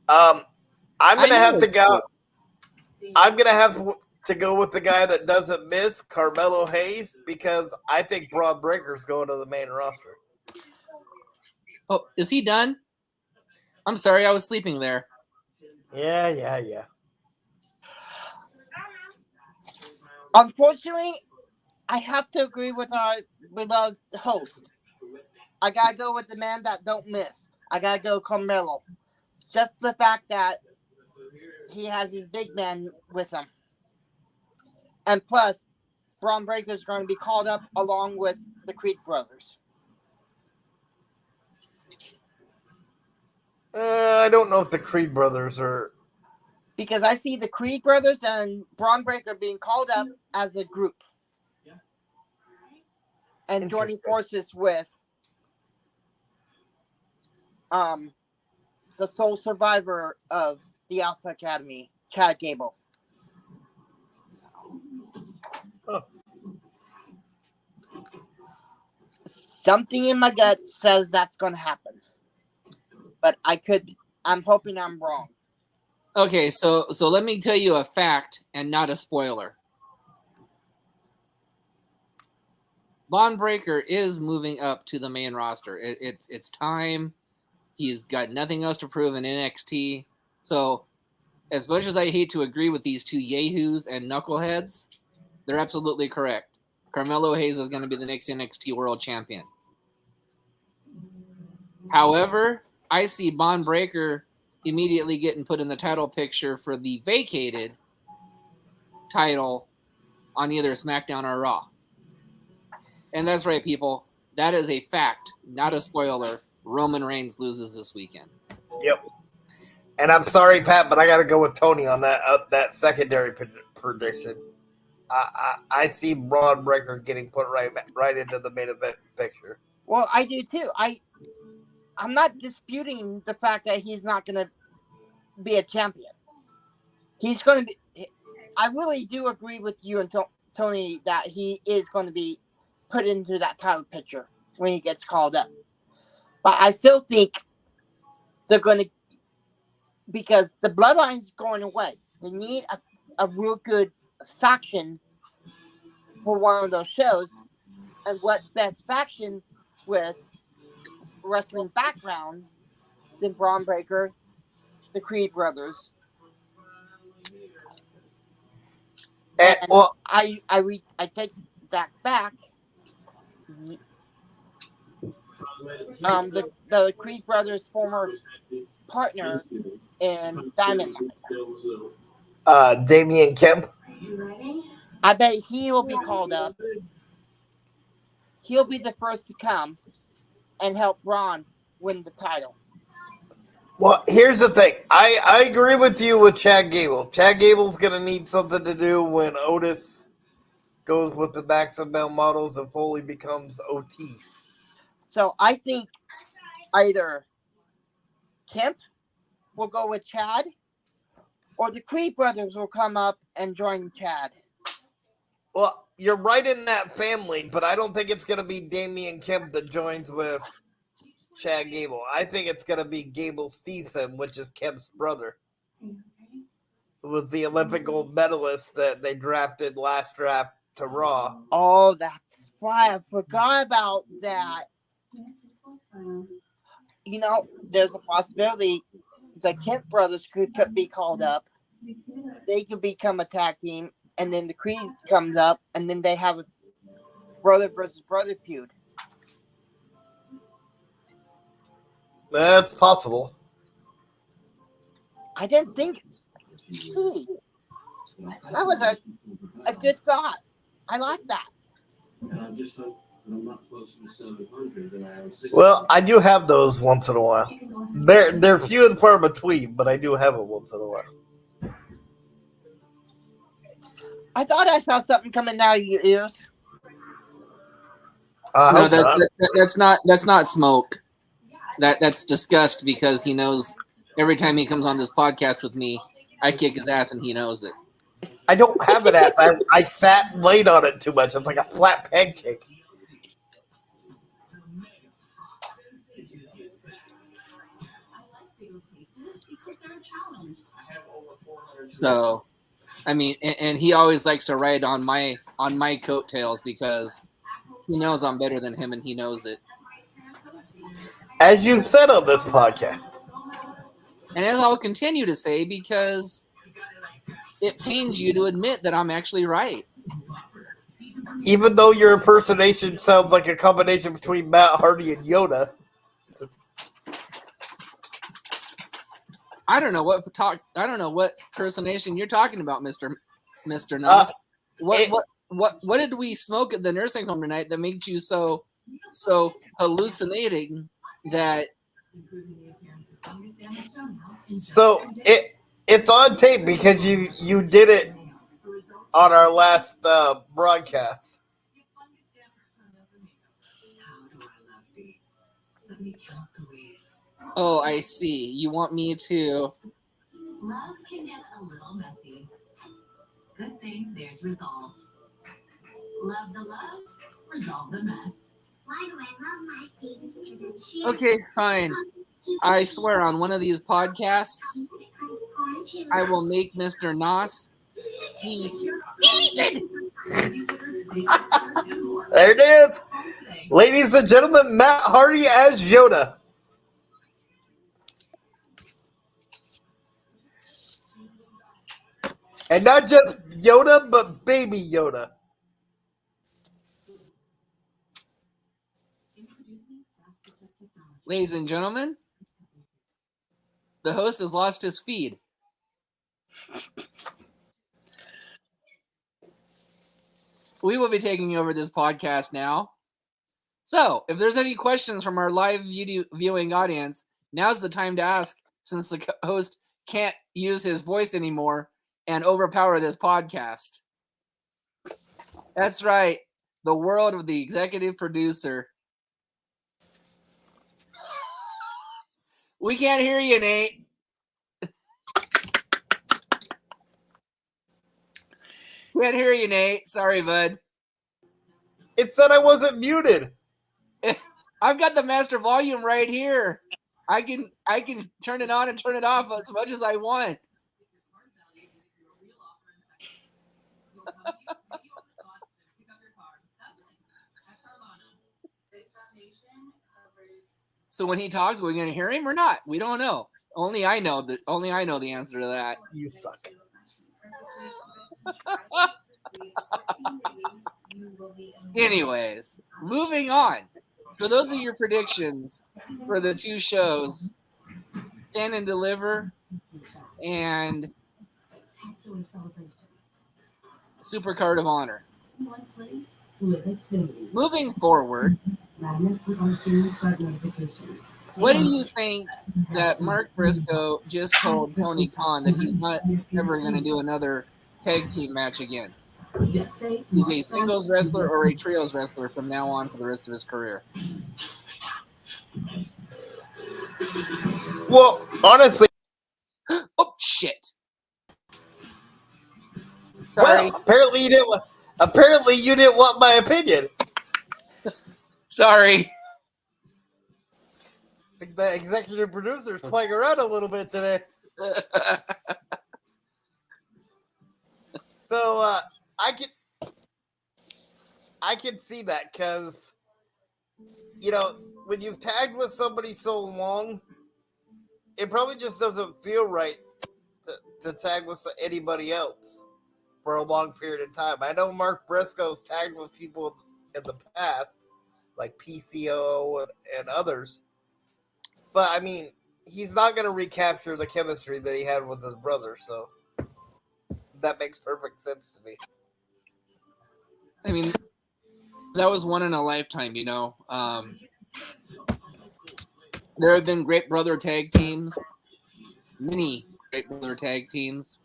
I'm gonna have to go. I'm gonna have to go with the guy that doesn't miss, Carmelo Hayes, because I think Braun Breaker's going to the main roster. Oh, is he done? I'm sorry, I was sleeping there. Yeah. Unfortunately, I have to agree with our beloved host. I gotta go with the man that don't miss. I gotta go Carmelo. Just the fact that he has his big man with him. And plus, Braun Breaker is going to be called up along with the Creed brothers. I don't know if the Creed brothers are. Because I see the Creed brothers and Braun Breaker being called up as a group. And joining forces with the sole survivor of the Alpha Academy, Chad Gable. Huh. Something in my gut says that's going to happen. But I'm hoping I'm wrong. Okay, so let me tell you a fact and not a spoiler. Bond Breaker is moving up to the main roster. It's time. He's got nothing else to prove in NXT. So, as much as I hate to agree with these two yahoos and knuckleheads, they're absolutely correct. Carmelo Hayes is going to be the next NXT World Champion. However, I see Bond Breaker immediately getting put in the title picture for the vacated title on either SmackDown or Raw. And that's right, people. That is a fact, not a spoiler. Roman Reigns loses this weekend. Yep. And I'm sorry, Pat, but I got to go with Tony on that secondary prediction. I see Braun Breaker getting put right into the main event picture. Well, I do too. I'm not disputing the fact that he's not going to be a champion. He's going to be. I really do agree with you and Tony that he is going to be put into that title picture when he gets called up. But I still think they're going to, because the bloodline's going away. They need a real good faction for one of those shows. And what best faction with wrestling background than Braun Breaker, the Creed brothers. And well, I take that back. The Creed brothers' former partner in Diamond Mine. Damian Kemp. I bet he will be called up. He'll be the first to come and help Braun win the title. Well, here's the thing. I agree with you with Chad Gable. Chad Gable's going to need something to do when Otis goes with the Maximum Male Models and Foley becomes Otis. So I think either Kemp will go with Chad or the Creed brothers will come up and join Chad. Well, you're right in that family, but I don't think it's going to be Damian Kemp that joins with Chad Gable. I think it's going to be Gable Steveson, which is Kemp's brother, who was the Olympic gold medalist that they drafted last draft to Raw. Oh, that's why I forgot about that. You know, there's a possibility the Kemp brothers could be called up. They could become a tag team, and then the Creed comes up, and then they have a brother versus brother feud. That's possible. I didn't think. Gee, that was a good thought. I like that. and I'm not closer to 700 than I am 600. Well, I do have those once in a while. They're few and far between, but I do have them once in a while. I thought I saw something coming out of your ears. No, Hope not. that's not smoke. That's disgust because he knows every time he comes on this podcast with me, I kick his ass and he knows it. I don't have an ass. I sat and laid on it too much. It's like a flat pancake. So, I mean, and he always likes to ride on my coattails because he knows I'm better than him and he knows it. As you've said on this podcast. And as I'll continue to say, because it pains you to admit that I'm actually right. Even though your impersonation sounds like a combination between Matt Hardy and Yoda. I don't know what impersonation you're talking about, Mr. Nuss. What did we smoke at the nursing home tonight that made you so hallucinating that? So it's on tape because you did it on our last broadcast. Oh, I see. You want me to? Love can get a little messy. Good thing there's resolve. Love the love, resolve the mess. Why do I love my babysitter? Okay, fine. I swear on one of these podcasts, I will make Mr. Noss deleted. There it is. Ladies and gentlemen, Matt Hardy as Yoda. And not just Yoda, but baby Yoda. Ladies and gentlemen, the host has lost his feed. We will be taking over this podcast now. So, if there's any questions from our live viewing audience, now's the time to ask, since the host can't use his voice anymore and overpower this podcast. That's right. The world of the executive producer. We can't hear you, Nate. Can't hear you, Nate. Sorry, bud. It said I wasn't muted. I've got the master volume right here. I can turn it on and turn it off as much as I want. So when he talks, we're going to hear him or not? We don't know. Only I know the answer to that. You suck. Anyways, moving on. So those are your predictions for the two shows, Stand and Deliver and Super Card of Honor. Moving forward, what do you think that Mark Briscoe just told Tony Khan that he's not ever going to do another tag team match again? He's a singles wrestler or a trios wrestler from now on for the rest of his career. Well, honestly, Oh, shit. Sorry. well, apparently you didn't want my opinion. Sorry. I think the executive producer is playing around a little bit today. So I can see that because, when you've tagged with somebody so long, it probably just doesn't feel right to tag with anybody else for a long period of time. I know Mark Briscoe's tagged with people in the past, like PCO and others, but I mean, he's not going to recapture the chemistry that he had with his brother, so that makes perfect sense to me. I mean, That was one in a lifetime, you know. There have been great brother tag teams, many great brother tag teams,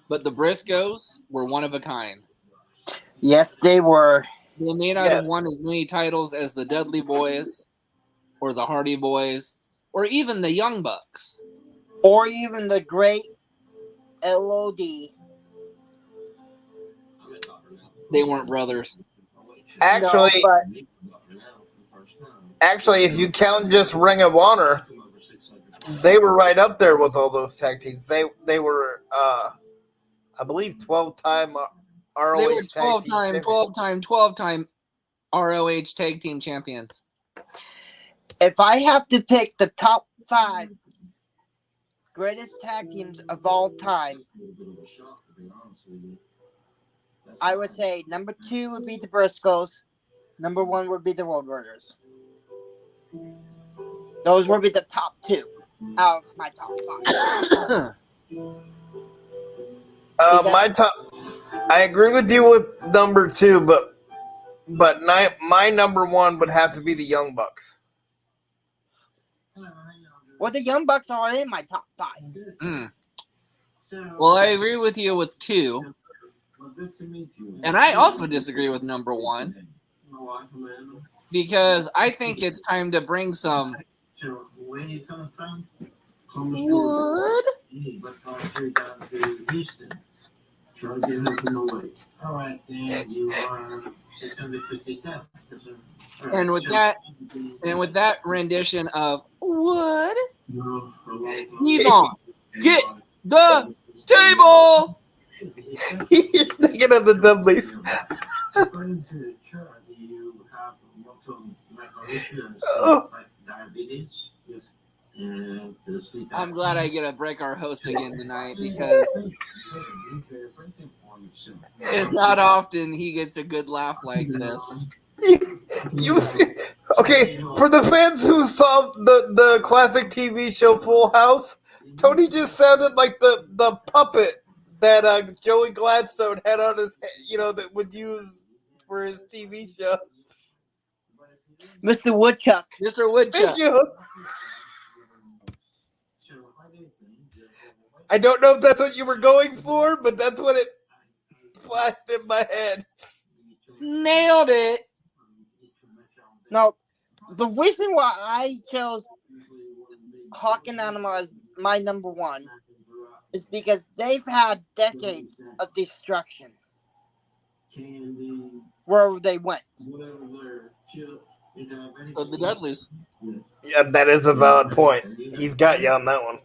but the Briscoes were one of a kind. Yes, they were. They may not have Yes. won as many titles as the Dudley Boys or the Hardy Boys or even the Young Bucks. Or even the great LOD. They weren't brothers. Actually, No, but actually, if you count just Ring of Honor, they were right up there with all those tag teams. They were, I believe, 12-time ROH They were tag team 12-time ROH tag team champions. if I have to pick the top 5 greatest tag teams of all time, I would say number 2 would be the Briscoes. Number 1 would be the Road Warriors. Those would be the top 2 out of my top 5. My top. I agree with you with number 2, but my number 1 would have to be the Young Bucks. Well, the Young Bucks are in my top 5. Well, I agree with you with 2. And I also disagree with number 1 because I think it's time to bring some Where are you coming from? wood. Houston. Try to get him from the way. All right, then you are 657. And with that rendition of wood, Yvonne, get the table. You're thinking of the Dudleys. According to the chart, you have multiple medical issues like diabetes. And the sleep I'm glad I get to break our host again tonight because it's not often he gets a good laugh like this. You see, okay, for the fans who saw the classic TV show Full House, Tony just sounded like the puppet that Joey Gladstone had on his head, that would use for his TV show. Mr. Woodchuck. Mr. Woodchuck. Thank you. I don't know if that's what you were going for, but that's what it flashed in my head. Nailed it. No, the reason why I chose Hawk and Animal as my number 1 is because they've had decades of destruction wherever they went. So the Dudleys. Yeah, that is a valid point. He's got you on that one.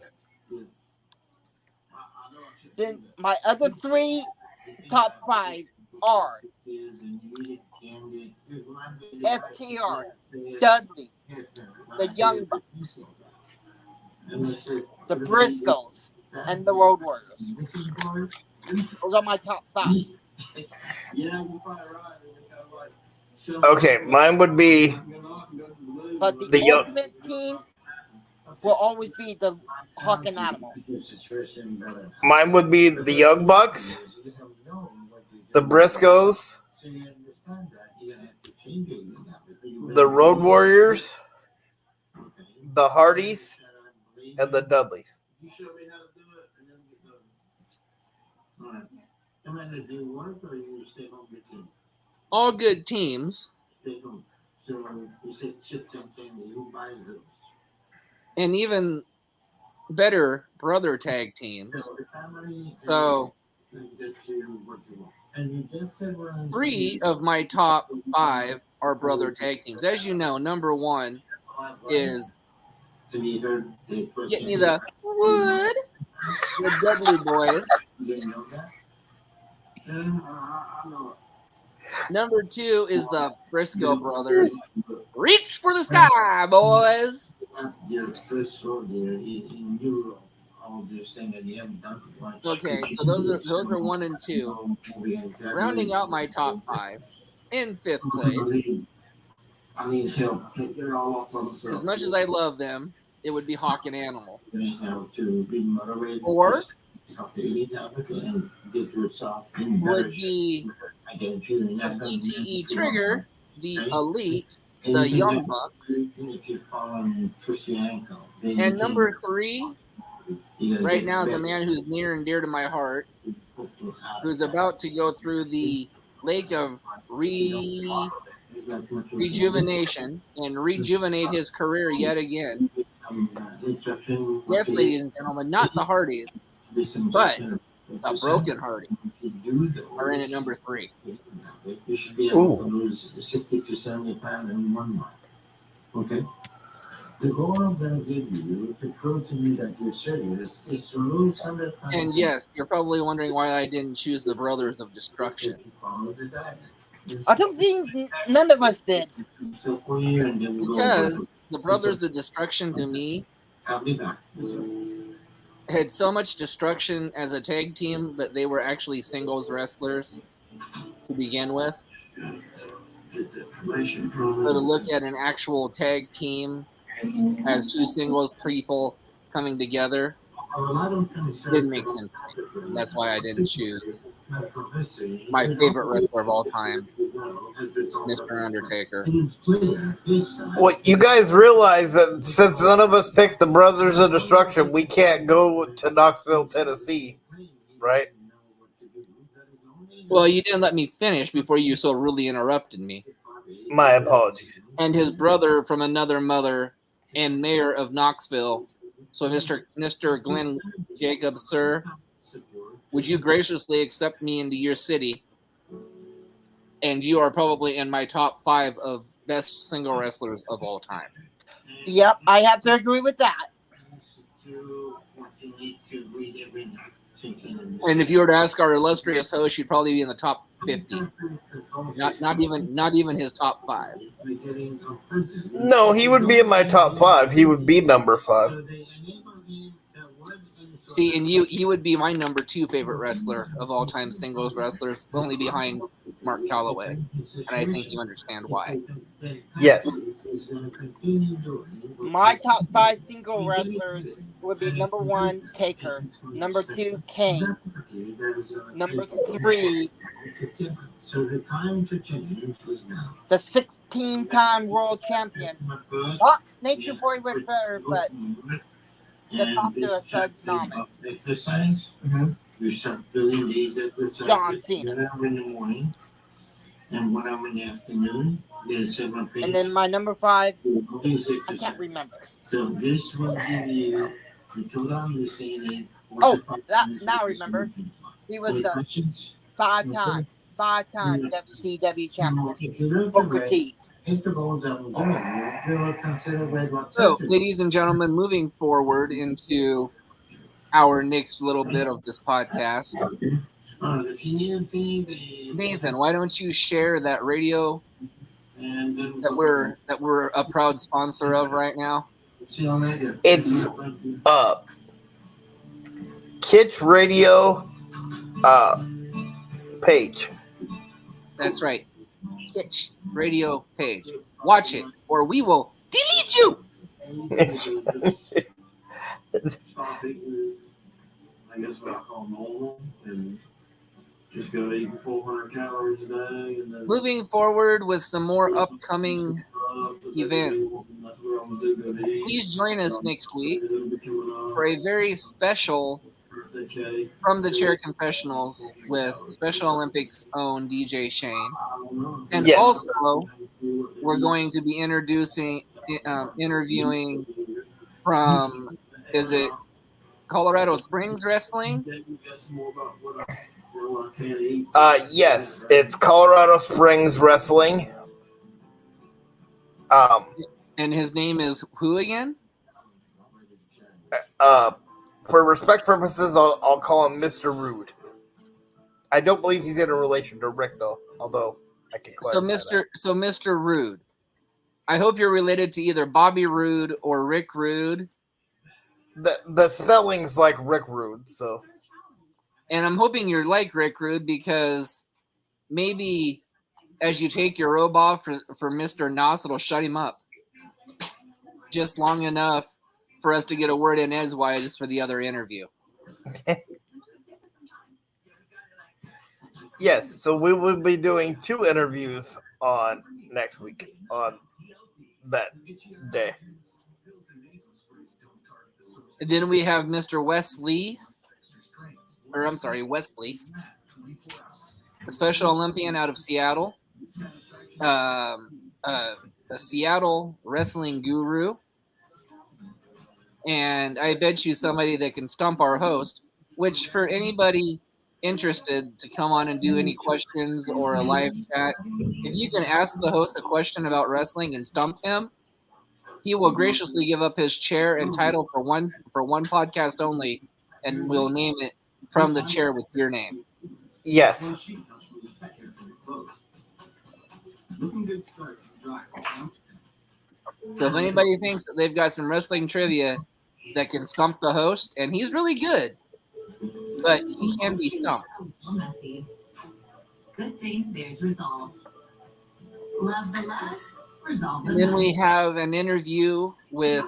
Then my other 3 top 5 are FTR, Dudley, the Young Bucks, the Briscoes, and the Road Warriors. Those are my top 5. Okay, mine would be But the The Young- ultimate team will always be the Hawk and Animal. Mine would be the Young Bucks, the Briscoes, the Road Warriors, the Hardys, and the Dudleys. All good teams. And even better brother tag teams. So 3 of my top 5 are brother tag teams. As you know, number 1 is Get Me the Wood, the Dudley Boys. Number 2 is the Briscoe Brothers. Reach for the sky, boys. Okay, so those are 1 and 2. Rounding out my top 5. In 5th place, as much as I love them, it would be Hawk and Animal. 4 Talk to any topic and get yourself in better would shape. be I guarantee you're the not going to BTE Trigger, the Elite, the Anything Young that- Bucks, If you fall and twist your ankle, then and you number can't- 3 you gotta right get now is a better. man who's near and dear to my heart, who's about to go through the lake of rejuvenation and rejuvenate his career yet again. Yes, ladies and gentlemen, not the Hardys, but the Broken Hardys are in at number 3. You should be able to lose 60 to 70 pounds in 1 month. Okay? The goal I'm going to give you to prove to me that you're serious is to lose 100 pounds. And yes, you're probably wondering why I didn't choose the Brothers of Destruction. Follow the diet. I don't think none of us did. So for you, and then we'll go Because the Brothers of Destruction to me I'll be back. had so much destruction as a tag team, but they were actually singles wrestlers to begin with. Get the information from So to look at an actual tag team as 2 singles people coming together didn't make sense to me. And that's why I didn't choose my favorite wrestler of all time, Mr. Undertaker. Well, you guys realize that since none of us picked the Brothers of Destruction, we can't go to Knoxville, Tennessee, right? Well, you didn't let me finish before you so rudely interrupted me. My apologies. And his brother from another mother and mayor of Knoxville. So, Mr. Glenn Jacobs, sir, would you graciously accept me into your city? And you are probably in my top 5 of best single wrestlers of all time. Yep, I have to agree with that. And if you were to ask our illustrious host, you'd probably be in the top 50. Not even his top 5. No, he would be in my top 5. He would be number 5. See, and you would be my number 2 favorite wrestler of all time singles wrestlers, only behind Mark Calloway. And I think you understand why. Yes. My top 5 single wrestlers would be number 1, Taker. Number 2, Kane. Number 3, So the time to change was now. the 16-time world champion. Oh, Nature Boy went better, but the popular Thugonomics. Exercise. You start doing these exercises. John Cena. 1 hour in the morning and 1 hour in the afternoon. Then 7 p.m. And then my number 5, These I exercises. can't remember. So this will give you the total understanding. Oh, now I remember. He was the questions. 5-time WCW champion. If you look Booker at T. if the goals I'm doing, you will consider red blood So, cells. ladies and gentlemen, moving forward into our next little bit of this podcast, If you need anything, Nathan, why don't you share that radio and then that we're a proud sponsor of right now? see you later. It's Kitsch Radio page. That's right. Kitsch radio page. Watch it, or we will delete you. Stop eating, I guess what I call normal, and just go eating 400 calories a day. And then Moving forward with some more upcoming events. Please join us next week for a very special From the Chair Confessionals with Special Olympics own DJ Shane. And Yes. also, we're going to be interviewing from, is it Colorado Springs Wrestling? Yes, it's Colorado Springs Wrestling. And his name is who again? For respect purposes, I'll call him Mr. Rude. I don't believe he's in a relation to Rick, though. Although I can clarify Mr. Rude. I hope you're related to either Bobby Roode or Rick Rude. The spelling's like Rick Rude, so. And I'm hoping you're like Rick Rude because maybe as you take your robe off for Mr. Noss, it'll shut him up just long enough for us to get a word in edgewise for the other interview. Yes, so we will be doing 2 interviews on next week on that day. And then we have Mr. Wesley, a Special Olympian out of Seattle, a Seattle wrestling guru, and I bet you somebody that can stump our host, which for anybody interested to come on and do any questions or a live chat, if you can ask the host a question about wrestling and stump him, he will graciously give up his chair and title for one podcast only, and we'll name it from the chair with your name. Yes. So if anybody thinks that they've got some wrestling trivia that can stump the host, and he's really good, but he can be stumped. Messy. Good thing there's resolve. Love the left, resolve the And then we left. have an interview with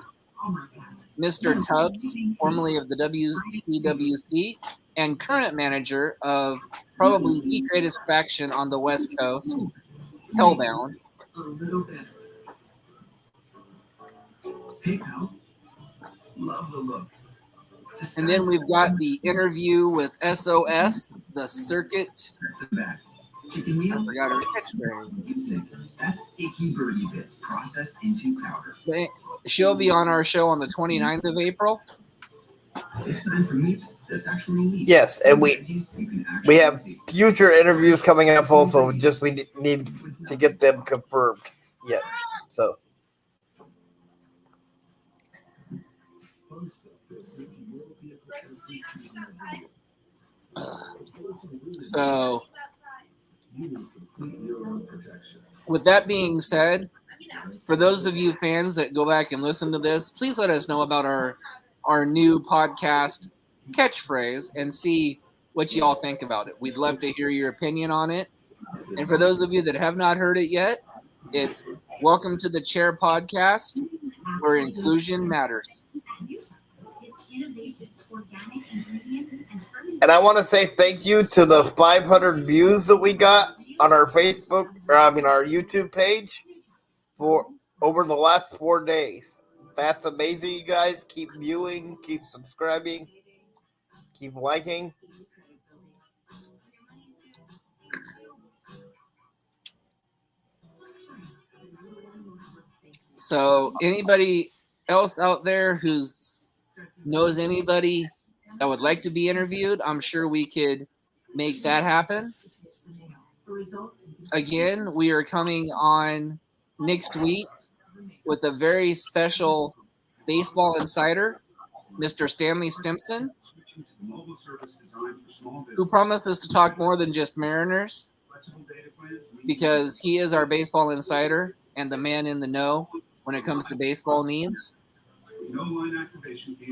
Mr. Tubbs, formerly of the WCWC, and current manager of probably the greatest faction on the West Coast, Hellbound. A little bit. Hey, pal. Love the look. And then we've got the interview with SOS, the Circuit. Chicken meal. I forgot her catchphrase. That's icky birdie bits processed into powder. She'll be on our show on the 29th of April. It's time for meat that's actually meat. Yes, and we have future interviews coming up also, just we need to get them confirmed yet. So with that being said, for those of you fans that go back and listen to this, please let us know about our new podcast catchphrase and see what you all think about it. We'd love to hear your opinion on it. And for those of you that have not heard it yet, it's Welcome to the Chair Podcast, where inclusion matters. and I want to say thank you to the 500 views that we got on our our YouTube page for over the last 4 days. That's amazing, you guys. Keep viewing, keep subscribing, keep liking. So anybody else out there who's knows anybody that would like to be interviewed, I'm sure we could make that happen. Again, we are coming on next week with a very special baseball insider, Mr. Stanley Stimson, who promises to talk more than just Mariners, because he is our baseball insider and the man in the know when it comes to baseball needs.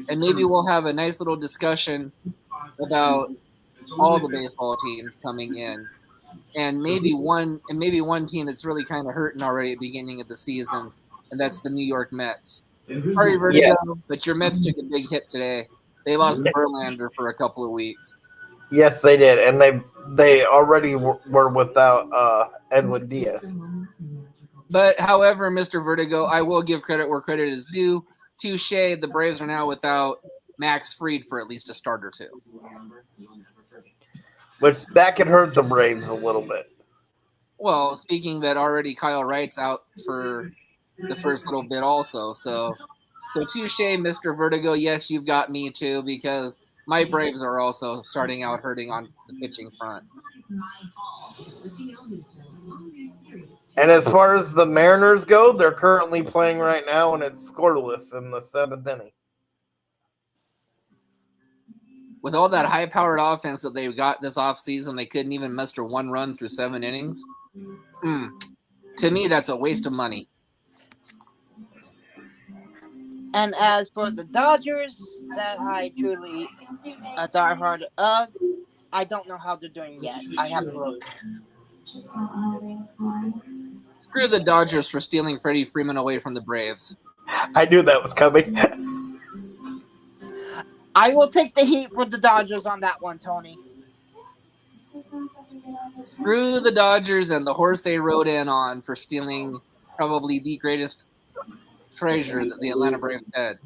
And maybe we'll have a nice little discussion about all the baseball teams coming in, and maybe one team that's really kind of hurting already at the beginning of the season, and that's the New York Mets. Sorry, Vertigo, but your Mets took a big hit today. They lost Verlander for a couple of weeks. Yes, they did, and they already were without Edwin Diaz. But however, Mr. Vertigo, I will give credit where credit is due. Touche, the Braves are now without Max Fried for at least a start or two. Which that could hurt the Braves a little bit. Well, speaking that already Kyle Wright's out for the first little bit also. So touche, Mr. Vertigo. Yes, you've got me too, because my Braves are also starting out hurting on the pitching front. And as far as the Mariners go, they're currently playing right now, and it's scoreless in the 7th inning. With all that high-powered offense that they've got this offseason, they couldn't even muster one run through 7 innings. To me, that's a waste of money. And as for the Dodgers, that I truly a diehard of, I don't know how they're doing yet. I haven't looked. Screw the Dodgers for stealing Freddie Freeman away from the Braves. I knew that was coming. I will take the heat for the Dodgers on that one, Tony. Screw the Dodgers and the horse they rode in on for stealing probably the greatest treasure that the Atlanta Braves had.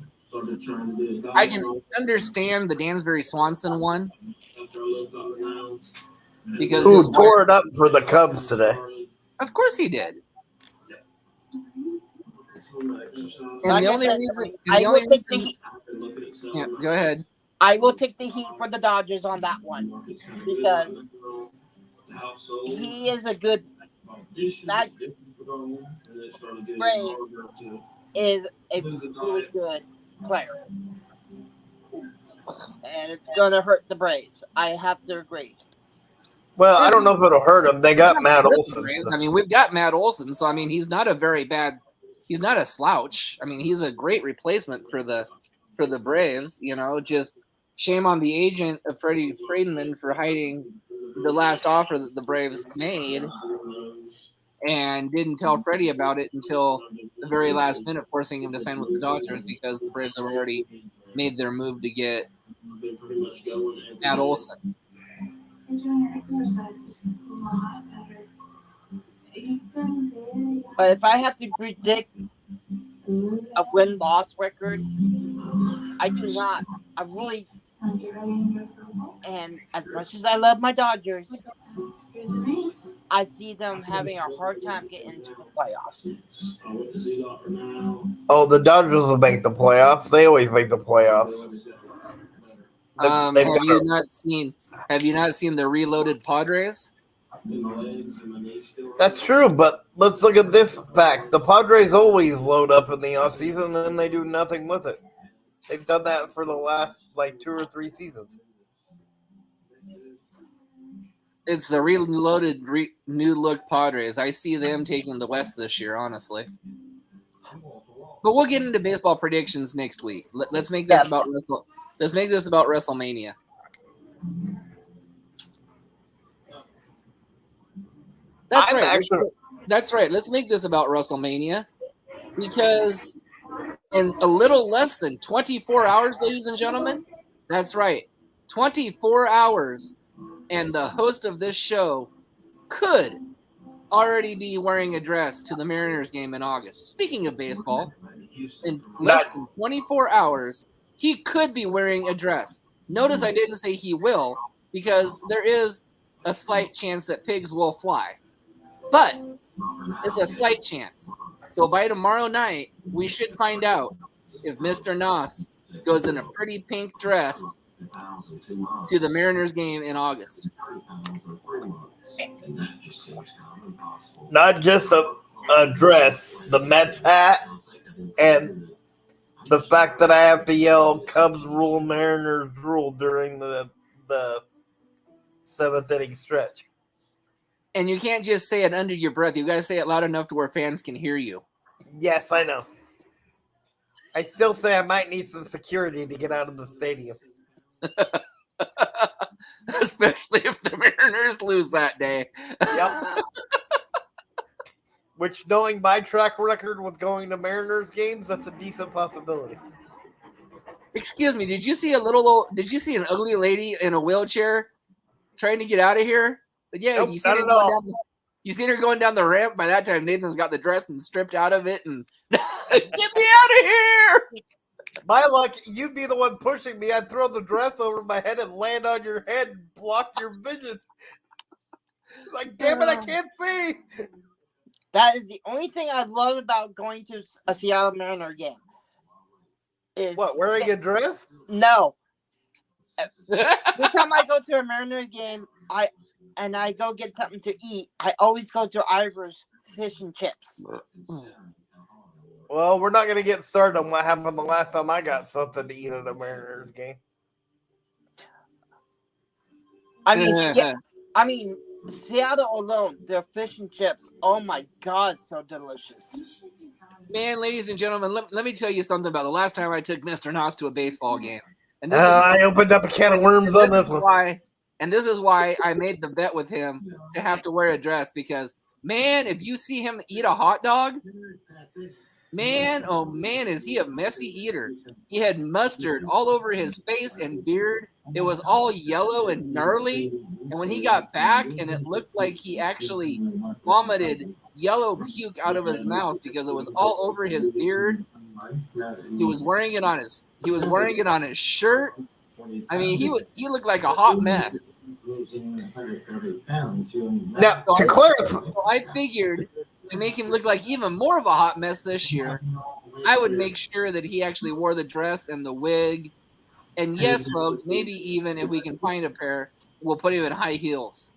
I can understand the Dansbury Swanson one because Who his tore it up for the Cubs today? of course he did. And Like the I only said, reason, I the will only take the reason, heat. yeah, go ahead. I will take the heat for the Dodgers on that one because he is a good. That Brave is a really good player, and it's going to hurt the Braves. I have to agree. Well, I don't know if it'll hurt them. They got Matt Hurt the Olson. Braves. I mean, we've got Matt Olson, so I mean, he's not a very bad. He's not a slouch. I mean, he's a great replacement for the Braves. You know, just shame on the agent of Freddie Freeman for hiding the last offer that the Braves made and didn't tell Freddie about it until the very last minute, forcing him to sign with the Dodgers because the Braves have already made their move to get Matt Olson. But if I have to predict a win-loss record, I do not. I really, and as much as I love my Dodgers, I see them having a hard time getting into the playoffs. Oh, the Dodgers will make the playoffs. They always make the playoffs. Have you not seen the reloaded Padres? That's true, but let's look at this fact. The Padres always load up in the offseason and then they do nothing with it. They've done that for the last, 2 or 3 seasons. It's the reloaded, new look Padres. I see them taking the West this year, honestly. But we'll get into baseball predictions next week. Let's make this Let's make this about WrestleMania. That's right. That's right. Let's make this about WrestleMania because in a little less than 24 hours, ladies and gentlemen, that's right, 24 hours, and the host of this show could already be wearing a dress to the Mariners game in August. Speaking of baseball, in less than 24 hours, he could be wearing a dress. Notice I didn't say he will because there is a slight chance that pigs will fly. But it's a slight chance. So by tomorrow night, we should find out if Mr. Noss goes in a pretty pink dress to the Mariners game in August. Not just a dress, the Mets hat, and the fact that I have to yell Cubs rule, Mariners rule during the 7th inning stretch. And you can't just say it under your breath. You got to say it loud enough to where fans can hear you. Yes, I know. I still say I might need some security to get out of the stadium. Especially if the Mariners lose that day. Yep. Which, knowing my track record with going to Mariners games, that's a decent possibility. Excuse me, did you see an ugly lady in a wheelchair trying to get out of here? But yeah, Nope, you seen her going down the ramp. By that time, Nathan's got the dress and stripped out of it and get me out of here. My luck, you'd be the one pushing me. I'd throw the dress over my head and land on your head and block your vision. Like, damn it, I can't see. That is the only thing I love about going to a Seattle Mariner game. Is what, wearing a dress? No. Every time I go to a Mariner game, I go get something to eat, I always go to Ivor's Fish and Chips. Well, we're not going to get started on what happened the last time I got something to eat at a Mariners game. I mean, Seattle alone, their fish and chips, oh my God, so delicious. Man, ladies and gentlemen, let me tell you something about the last time I took Mr. Noss to a baseball game. And I opened up a can of worms on this one. And this is why I made the bet with him to have to wear a dress because, man, if you see him eat a hot dog, man, oh man, is he a messy eater. He had mustard all over his face and beard it was all yellow and gnarly. And when he got back, and it looked like he actually vomited yellow puke out of his mouth because it was all over his beard. He was wearing it on his shirt. I mean, he looked like a hot mess. Now, to clarify, So I figured to make him look like even more of a hot mess this year, I would make sure that he actually wore the dress and the wig. And yes, folks, maybe even if we can find a pair, we'll put him in high heels.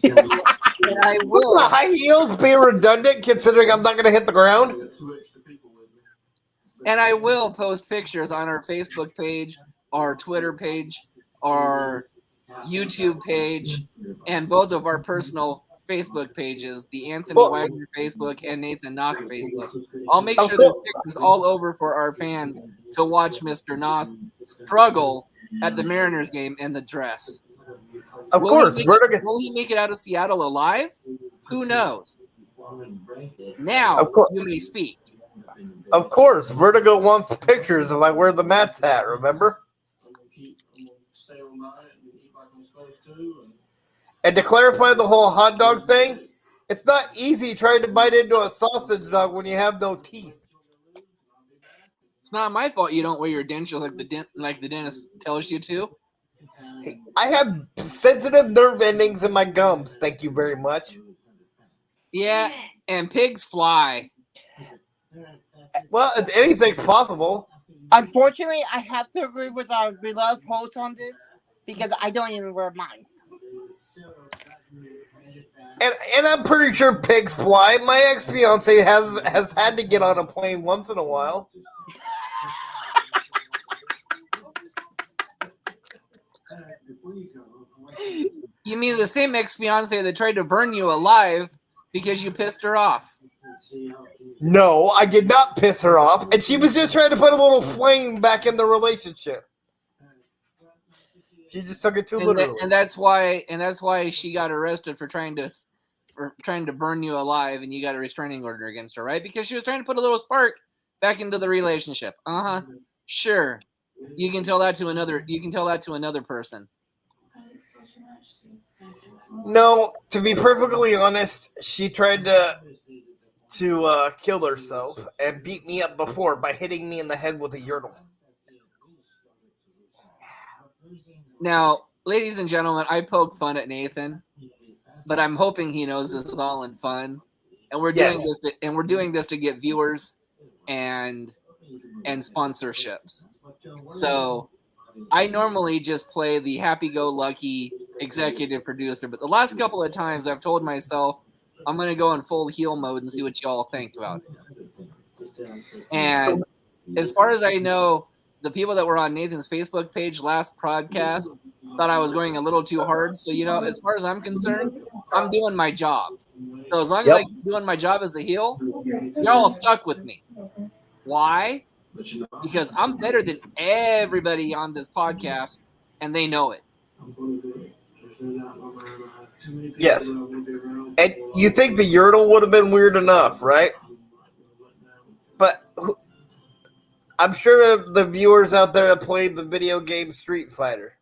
And I will will. the high heels be redundant considering I'm not going to hit the ground? And I will post pictures on our Facebook page, our Twitter page, our YouTube page, and both of our personal Facebook pages, the Anthony Wagner Facebook and Nathan Noss Facebook. I'll make sure there's pictures all over for our fans to watch Mr. Noss struggle at the Mariners game in the dress. Of course. Will he make it out of Seattle alive? Who knows? Now you may speak. Of course, Vertigo wants pictures if I wear the Mets hat, remember? And to clarify the whole hot dog thing, it's not easy trying to bite into a sausage dog when you have no teeth. It's not my fault you don't wear your dentures like the dentist tells you to. Hey, I have sensitive nerve endings in my gums, thank you very much. Yeah, and pigs fly. Well, anything's possible. Unfortunately, I have to agree with our beloved host on this because I don't even wear mine. And I'm pretty sure pigs fly. My ex-fiance has had to get on a plane once in a while. You mean the same ex-fiance that tried to burn you alive because you pissed her off? No, I did not piss her off, and she was just trying to put a little flame back in the relationship. She just took it too literally. And that's why she got arrested for trying to burn you alive, and you got a restraining order against her, right? Because she was trying to put a little spark back into the relationship. Sure. You can tell that to another person. No, to be perfectly honest, she tried to kill herself and beat me up before by hitting me in the head with a urinal. Now, ladies and gentlemen, I poke fun at Nathan, but I'm hoping he knows this is all in fun, and we're doing this to get viewers and sponsorships. So I normally just play the happy-go-lucky executive producer, but the last couple of times I've told myself I'm going to go in full heel mode and see what y'all think about it. And as far as I know, the people that were on Nathan's Facebook page last podcast thought I was going a little too hard. So, as far as I'm concerned, I'm doing my job. So as long as I'm doing my job as a heel, y'all stuck with me. Why? Because I'm better than everybody on this podcast, and they know it. Yes. And you think the urinal would have been weird enough, right? But I'm sure the viewers out there have played the video game Street Fighter.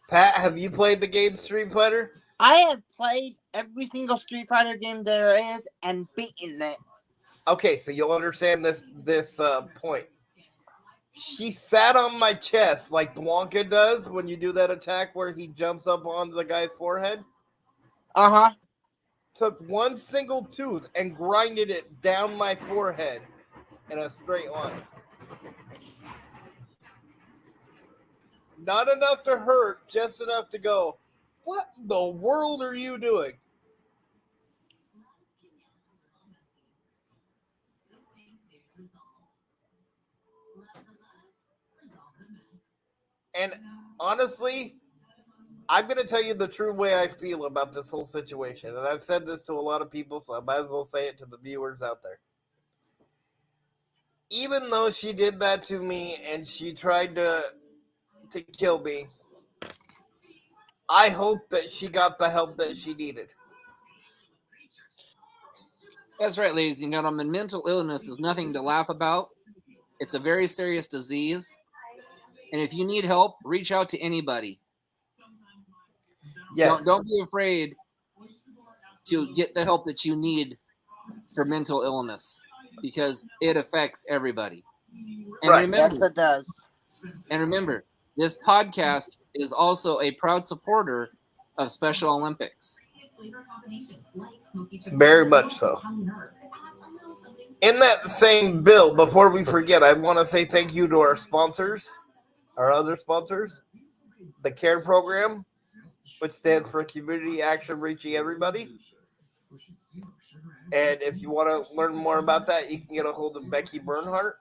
Pat, have you played the game Street Fighter? I have played every single Street Fighter game there is and beaten it. Okay, so you'll understand this point. She sat on my chest like Blanca does when you do that attack where he jumps up onto the guy's forehead. Uh-huh. Took one single tooth and grinded it down my forehead in a straight line. Not enough to hurt, just enough to go, what in the world are you doing? And honestly, I'm going to tell you the true way I feel about this whole situation. And I've said this to a lot of people, so I might as well say it to the viewers out there. Even though she did that to me and she tried to kill me, I hope that she got the help that she needed. That's right, ladies and gentlemen. Mental illness is nothing to laugh about. It's a very serious disease. And if you need help, reach out to anybody. Yes. Don't be afraid to get the help that you need for mental illness, because it affects everybody. And Right. Yes, it does. remember, this podcast is also a proud supporter of Special Olympics. Very much so. In that same bill, before we forget, I want to say thank you to our sponsors, our other sponsors, the CARE program, which stands for Community Action Reaching Everybody. And if you want to learn more about that, you can get a hold of Becky Bernhardt.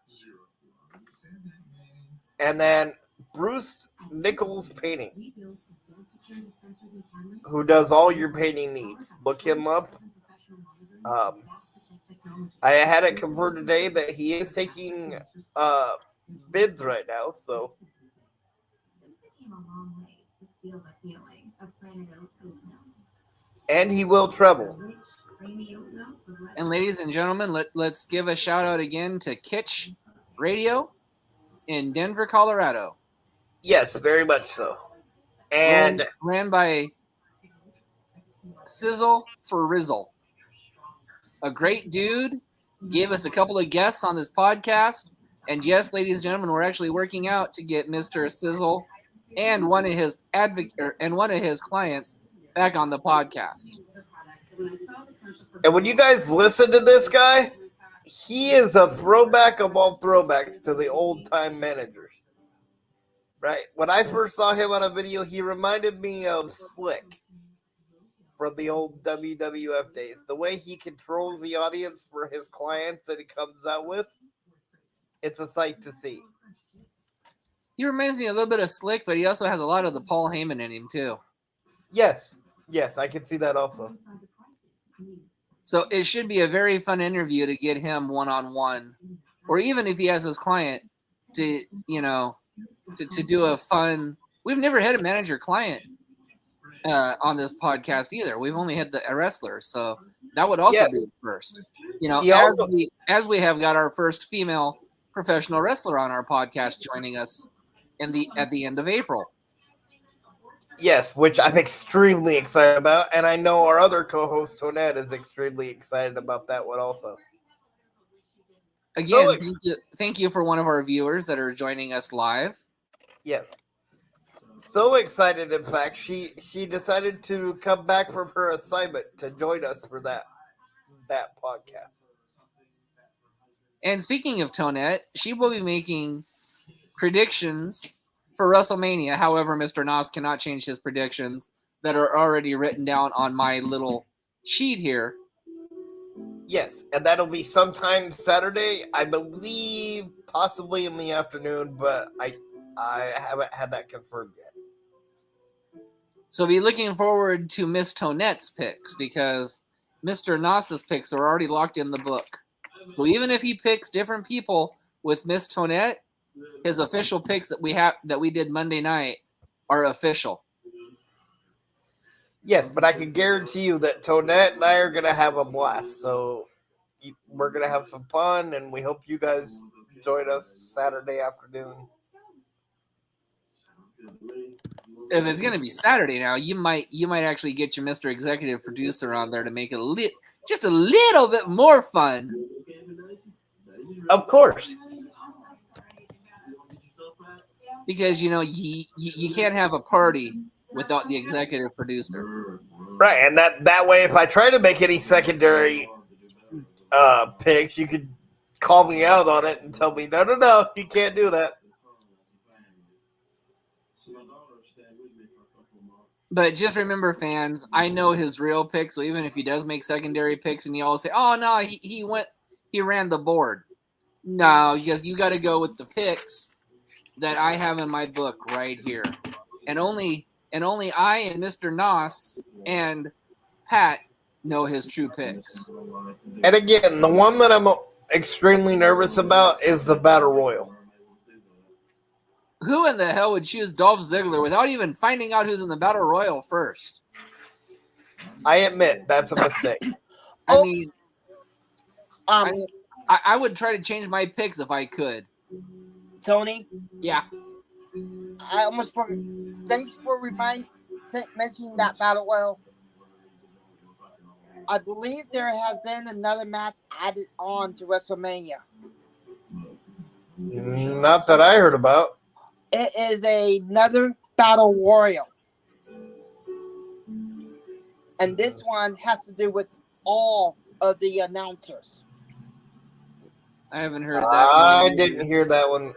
And then Bruce Nichols Painting, who does all your painting needs. Look him up. I had it confirmed today that he is taking bids right now, so. And he will travel. And ladies and gentlemen, let's give a shout out again to Kitsch Radio in Denver, Colorado. Yes, very much so. And ran by Sizzle for Rizzle. A great dude. Gave us a couple of guests on this podcast. And yes, ladies and gentlemen, we're actually working out to get Mr. Sizzle and one of his clients back on the podcast. And when you guys listen to this guy, he is a throwback of all throwbacks to the old time managers. Right? When I first saw him on a video, he reminded me of Slick from the old WWF days. The way he controls the audience for his clients that he comes out with, it's a sight to see. He reminds me a little bit of Slick, but he also has a lot of the Paul Heyman in him too. Yes, I can see that also. So it should be a very fun interview to get him one-on-one, or even if he has his client to do a fun. We've never had a manager-client on this podcast either. We've only had a wrestler, so that would also be the first. As we have got our first female professional wrestler on our podcast joining us at the end of April. Yes, which I'm extremely excited about, and I know our other co-host Tonette is extremely excited about that one also. Again, thank you for one of our viewers that are joining us live. Yes. So excited, in fact, she decided to come back from her assignment to join us for that podcast. And speaking of Tonette, she will be making predictions for WrestleMania. However, Mr. Nas cannot change his predictions that are already written down on my little sheet here. Yes, and that'll be sometime Saturday, I believe, possibly in the afternoon, but I haven't had that confirmed yet. So be looking forward to Miss Tonette's picks, because Mr. Nas's picks are already locked in the book. So even if he picks different people with Miss Tonette, his official picks that we did Monday night are official. Yes, but I can guarantee you that Tonette and I are going to have a blast. So we're going to have some fun, and we hope you guys join us Saturday afternoon. If it's going to be Saturday now, you might actually get your Mr. Executive Producer on there to make it just a little bit more fun. Of course. Because, you can't have a party without the executive producer. Right, and that way, if I try to make any secondary picks, you could call me out on it and tell me, no, you can't do that. But just remember, fans, I know his real pick, so even if he does make secondary picks and you all say, oh, no, he ran the board. No, because you got to go with the picks that I have in my book right here. And only I and Mr. Nos and Pat know his true picks. And again, the one that I'm extremely nervous about is the Battle Royal. Who in the hell would choose Dolph Ziggler without even finding out who's in the Battle Royal first? I admit that's a mistake. I would try to change my picks if I could. Tony, Yeah. I almost forgot. Thanks for mentioning that battle royal. I believe there has been another match added on to WrestleMania. Not that I heard about. It is another battle royal. And this one has to do with all of the announcers. I haven't heard that I one. didn't hear that one.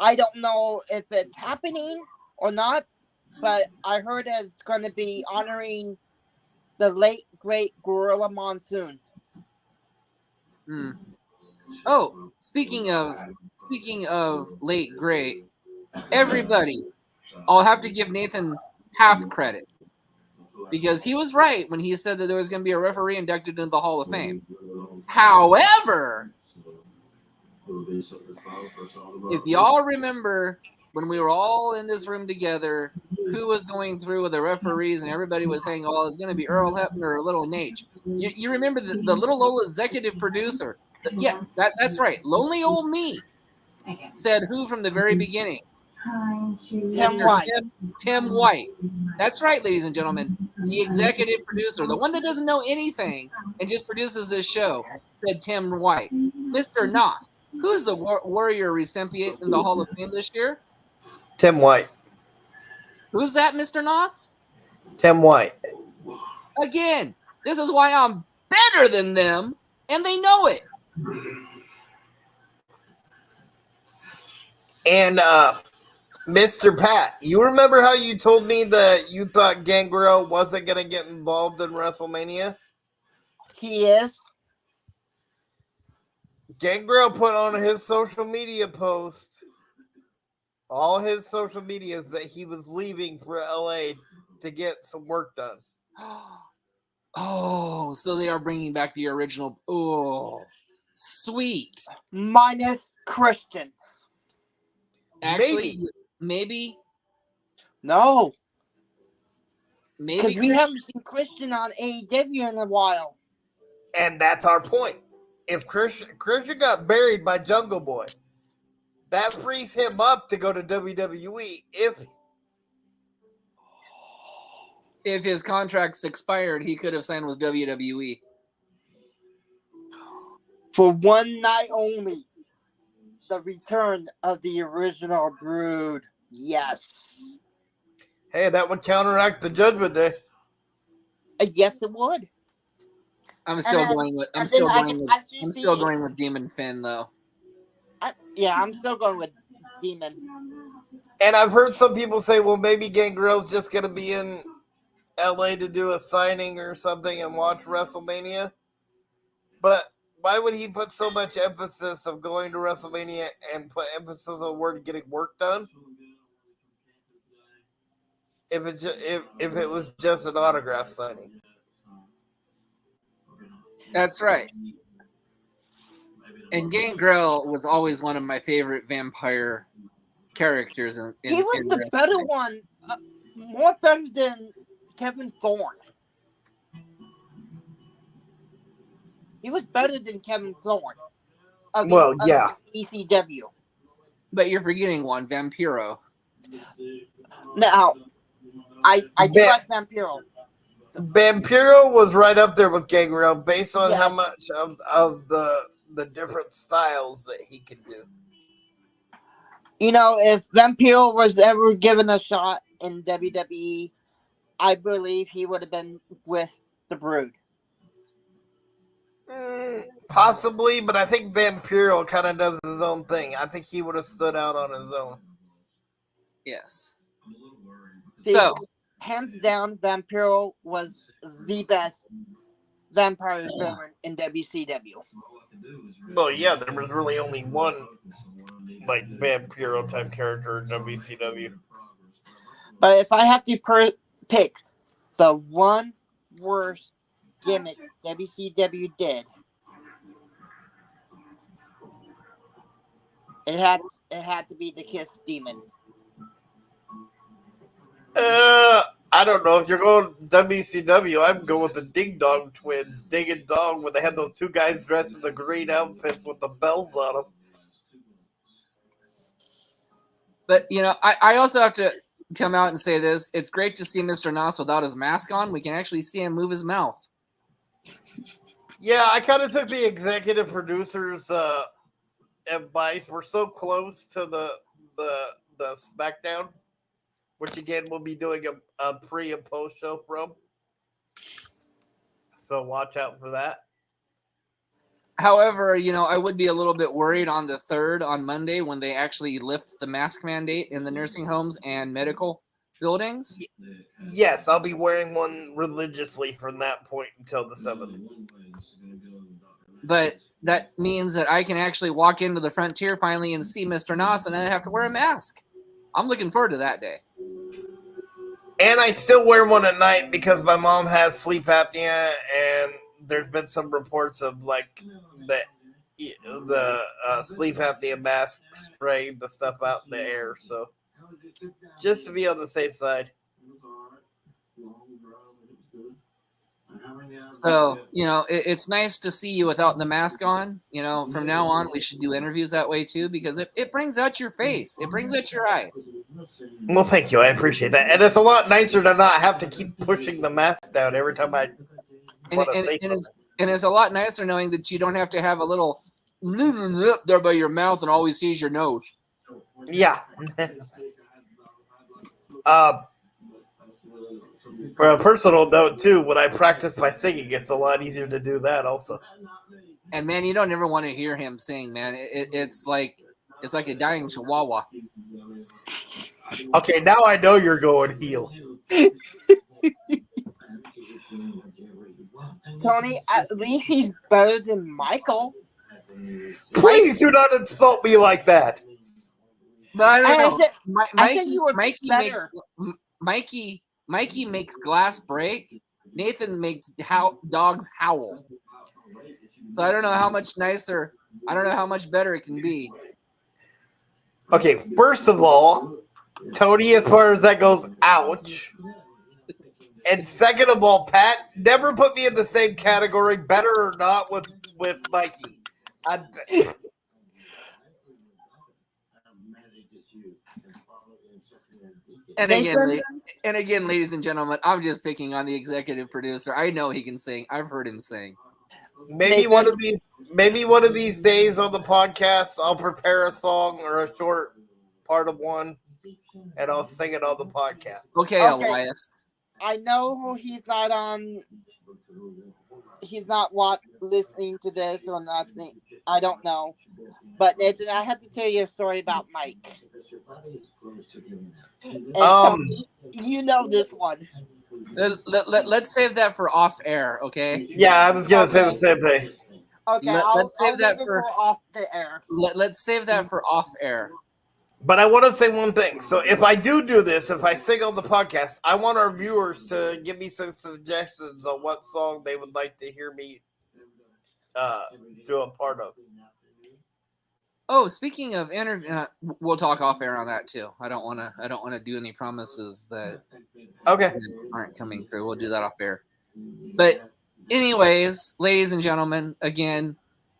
I don't know if it's happening or not, but I heard that it's going to be honoring the late, great Gorilla Monsoon. Hmm. Oh, speaking of late great, everybody, I'll have to give Nathan half credit because he was right when he said that there was going to be a referee inducted into the Hall of Fame. However, if y'all remember when we were all in this room together, who was going through with the referees and everybody was saying, oh, it's going to be Earl Hebner or Little Nate. You remember the little old executive producer? Yeah, that's right. Lonely Old Me said who from the very beginning? Tim White. Tim White. That's right, ladies and gentlemen. The executive producer, the one that doesn't know anything and just produces this show, said Tim White. Mr. Noss, who's the Warrior recipient in the Hall of Fame this year? Tim White. Who's that, Mr. Noss? Tim White. Again, this is why I'm better than them, and they know it. And Mr. Pat, you remember how you told me that you thought Gangrel wasn't going to get involved in WrestleMania? He is. Gangrel put on his social media post, all his social medias, that he was leaving for LA to get some work done. Oh, so they are bringing back the original. Oh, sweet. Minus Christian. Actually, maybe. No. Maybe Because we haven't seen Christian on AEW in a while. And that's our point. If Christian got buried by Jungle Boy, that frees him up to go to WWE if his contract's expired, he could have signed with WWE. For one night only. The return of the original Brood. Yes. Hey, that would counteract the Judgment Day. Yes, it would. I'm still going with Demon Finn though. I'm still going with Demon. And I've heard some people say, well, maybe Gangrel's just going to be in LA to do a signing or something and watch WrestleMania. But why would he put so much emphasis of going to WrestleMania and put emphasis on the word getting work done? If it was just an autograph signing. That's right. And Gangrel was always one of my favorite vampire characters. He was the better one, more better than Kevin Thorne. He was better than Kevin Thorne. Yeah. ECW. But you're forgetting one, Vampiro. Now, I do like Vampiro. Vampiro was right up there with Gangrel based on Yes. how much of the different styles that he could do. You know, if Vampiro was ever given a shot in WWE, I believe he would have been with the Brood. Possibly, but I think Vampiro kind of does his own thing. I think he would have stood out on his own. Yes. See, So, hands down, Vampiro was the best vampire villain in WCW. Well, yeah, there was really only one like Vampiro type character in WCW. But if I have to pick the one worst gimmick WCW did, it had to be the Kiss Demon. I don't know if you're going WCW. I'm going with the Ding Dong twins, Ding and Dong, when they had those two guys dressed in the green outfits with the bells on them. But I also have to come out and say this. It's great to see Mr. Nos without his mask on. We can actually see him move his mouth. Yeah, I kind of took the executive producer's advice. We're so close to the SmackDown, which again we'll be doing a pre and post show from. So watch out for that. However, I would be a little bit worried on the 3rd on Monday when they actually lift the mask mandate in the nursing homes and medical buildings. Yes, I'll be wearing one religiously from that point until the 7th. But that means that I can actually walk into the frontier finally and see Mr. Nos and I have to wear a mask. I'm looking forward to that day. And I still wear one at night because my mom has sleep apnea, and there's been some reports of like the sleep apnea mask spraying the stuff out in the air. So just to be on the safe side. So, it's nice to see you without the mask on. From now on, we should do interviews that way too, because it brings out your face. It brings out your eyes. Well, thank you. I appreciate that. And it's a lot nicer to not have to keep pushing the mask down every time I want to say something. And it's a lot nicer knowing that you don't have to have a little there by your mouth and always sees your nose. Yeah. For a personal note, too, when I practice my singing, it's a lot easier to do that also. And, man, you don't ever want to hear him sing, man. It's like a dying chihuahua. Okay, now I know you're going heel. Tony, at least he's better than Michael. Please do not insult me like that. But I don't know. I said you were better. Mikey makes glass break. Nathan makes dogs howl. So I don't know how much nicer. I don't know how much better it can be. Okay, first of all, Tony, as far as that goes, ouch. And second of all, Pat, never put me in the same category, better or not, with Mikey. And again, ladies and gentlemen, I'm just picking on the executive producer. I know he can sing. I've heard him sing. Maybe one of these days on the podcast, I'll prepare a song or a short part of one, and I'll sing it on the podcast. Okay, Elias. I know he's not on. He's not listening to this or nothing. I don't know. But Nathan, I have to tell you a story about Mike. And Tony, you know this one. Let's save that for off air, okay? Yeah, I was gonna say the same thing. Okay, let's save that for off the air. Let's save that for off air. But I want to say one thing. So if I do this, if I sing on the podcast, I want our viewers to give me some suggestions on what song they would like to hear me do a part of. Oh, speaking of interview, we'll talk off air on that too. I don't want to do any promises that aren't coming through. We'll do that off air. But anyways, ladies and gentlemen, again,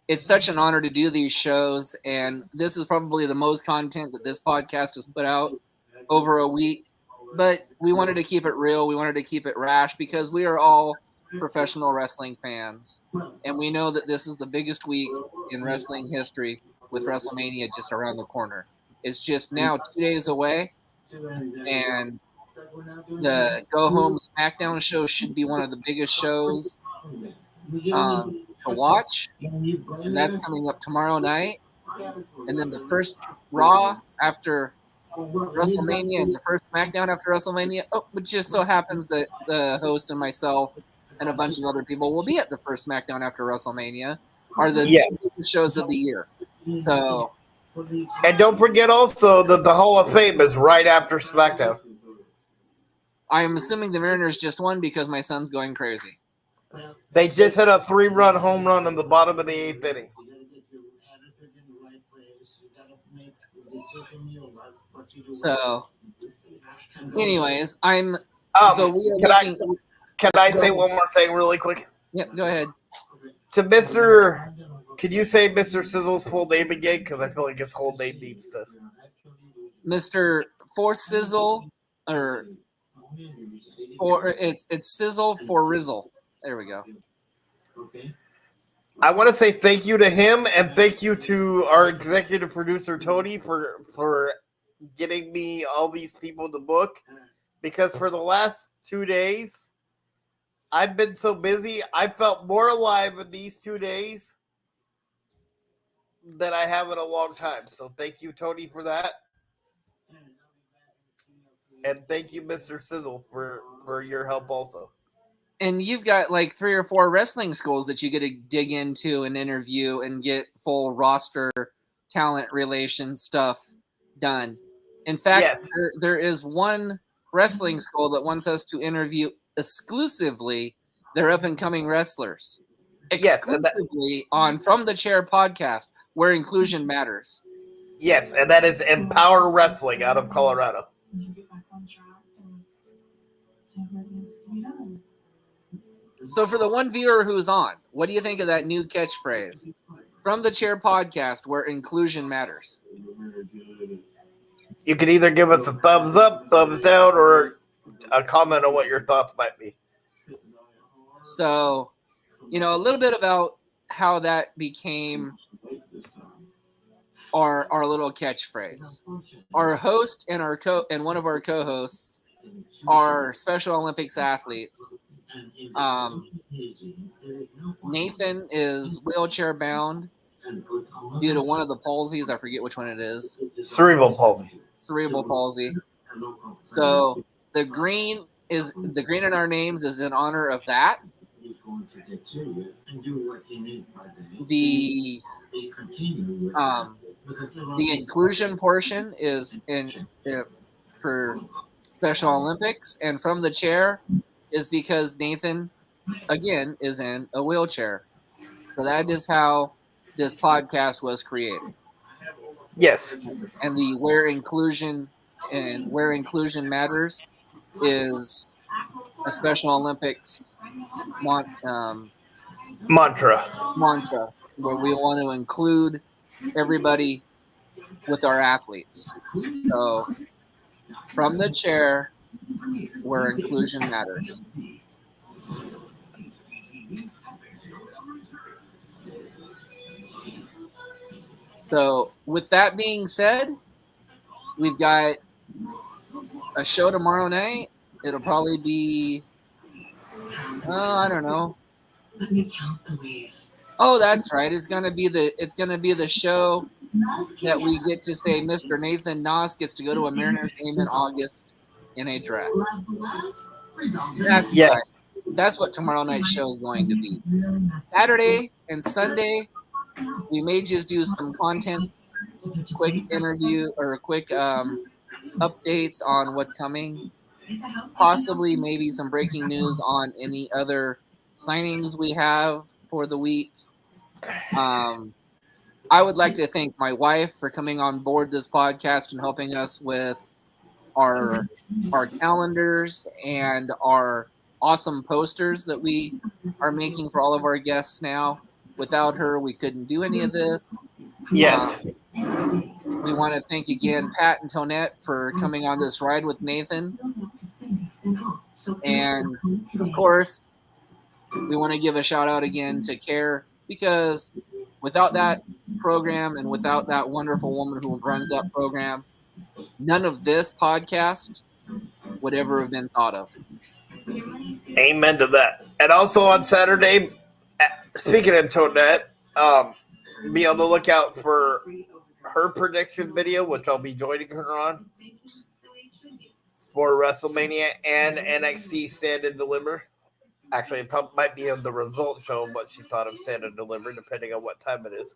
it's such an honor to do these shows, and this is probably the most content that this podcast has put out over a week. But we wanted to keep it real. We wanted to keep it rash because we are all professional wrestling fans, and we know that this is the biggest week in wrestling history with WrestleMania just around the corner. It's just now 2 days away, and the Go Home SmackDown show should be one of the biggest shows to watch, and that's coming up tomorrow night. And then the first Raw after WrestleMania and the first SmackDown after WrestleMania, which just so happens that the host and myself and a bunch of other people will be at the first SmackDown after WrestleMania, are the two shows of the year. So, and don't forget also that the Hall of Fame is right after SmackDown. I'm assuming the Mariners just won because my son's going crazy. They just hit a 3-run home run in the bottom of the 8th inning. So, anyways, Can I say one more thing really quick? Yep, go ahead. To Mr. Could you say Mr. Sizzle's full name again? Because I feel like his whole name needs to. Mr. For Sizzle, or for it's Sizzle for Rizzle. There we go. Okay. I want to say thank you to him and thank you to our executive producer Tony for getting me all these people to book, because for the last 2 days I've been so busy. I felt more alive in these 2 days than I have in a long time. So thank you, Tony, for that. And thank you, Mr. Sizzle, for your help also. And you've got like 3 or 4 wrestling schools that you get to dig into and interview and get full roster talent relations stuff done. In fact, Yes. there is one wrestling school that wants us to interview exclusively their up-and-coming wrestlers. Yes, and that- Exclusively on From the Chair podcast, where inclusion matters. Yes, and that is Empower Wrestling out of Colorado. So for the one viewer who's on, what do you think of that new catchphrase? From the Chair podcast, where inclusion matters. You can either give us a thumbs up, thumbs down, or a comment on what your thoughts might be. So, a little bit about how that became our little catchphrase. Our host and one of our co-hosts are Special Olympics athletes. Nathan is wheelchair bound due to one of the palsies. I forget which one it is. Cerebral palsy. Cerebral palsy. So the green in our names is in honor of that. The inclusion portion is for Special Olympics, and From the Chair is because Nathan, again, is in a wheelchair. So that is how this podcast was created. Yes. And the where inclusion matters is a Special Olympics Mantra. where we want to include everybody with our athletes. So From the Chair, where inclusion matters. So with that being said, we've got a show tomorrow night. It'll probably be, I don't know. Let me count the ways. Oh, that's right. It's gonna be the show that we get to say Mr. Nathan Noss gets to go to a Mariners game in August in a dress. That's Yes. right. That's what tomorrow night's show is going to be. Saturday and Sunday, we may just do some content, quick interview or quick updates on what's coming. Possibly maybe some breaking news on any other signings we have for the week. I would like to thank my wife for coming on board this podcast and helping us with our calendars and our awesome posters that we are making for all of our guests now. Without her, we couldn't do any of this. Yes. We want to thank again Pat and Tonette for coming on this ride with Nathan. And of course, we want to give a shout out again to Care, because without that program and without that wonderful woman who runs that program, none of this podcast would ever have been thought of. Amen to that. And also on Saturday, speaking of Tonette, be on the lookout for her prediction video, which I'll be joining her on for WrestleMania and NXT Stand and Deliver. Actually, it probably might be on the result show, but she thought of Stand and Deliver, depending on what time it is.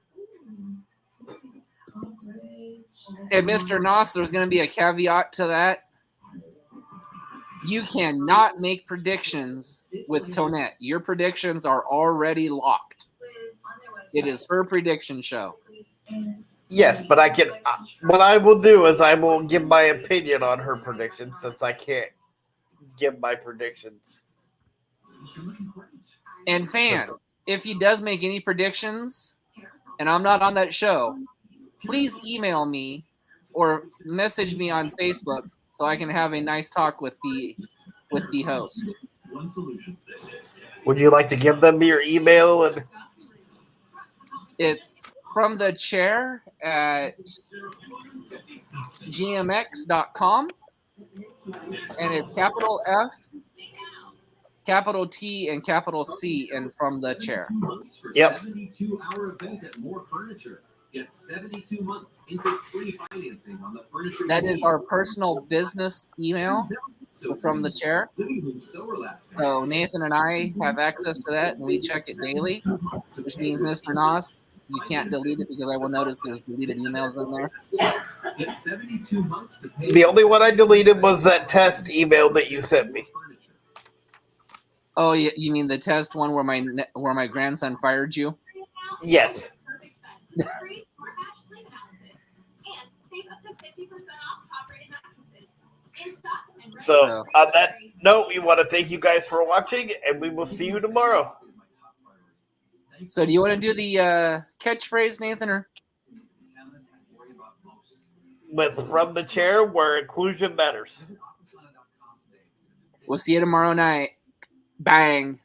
And Mr. Noss, there's going to be a caveat to that. You cannot make predictions with Tonette. Your predictions are already locked. It is her prediction show. Yes, but I can. What I will do is I will give my opinion on her predictions, since I can't give my predictions. And fans, if he does make any predictions and I'm not on that show, please email me or message me on Facebook so I can have a nice talk with the host. Would you like to give them your email? And It's from the chair at gmx.com, and it's capital F, capital T, and capital C, and from the chair. Yep. 72-hour event at More Furniture. Get 72 months interest-free financing on the furniture. That is our personal business email from the chair. So Nathan and I have access to that, and we check it daily, which means Mr. Noss, you can't delete it because I will notice there's deleted emails in there. Get 72 months to pay. the only one I deleted was that test email that you sent me. Oh, you mean the test one where my grandson fired you? Yes. So on that note, we want to thank you guys for watching, and we will see you tomorrow. So do you want to do the catchphrase, Nathan? Or? With From the Chair, where inclusion matters. We'll see you tomorrow night. Bang.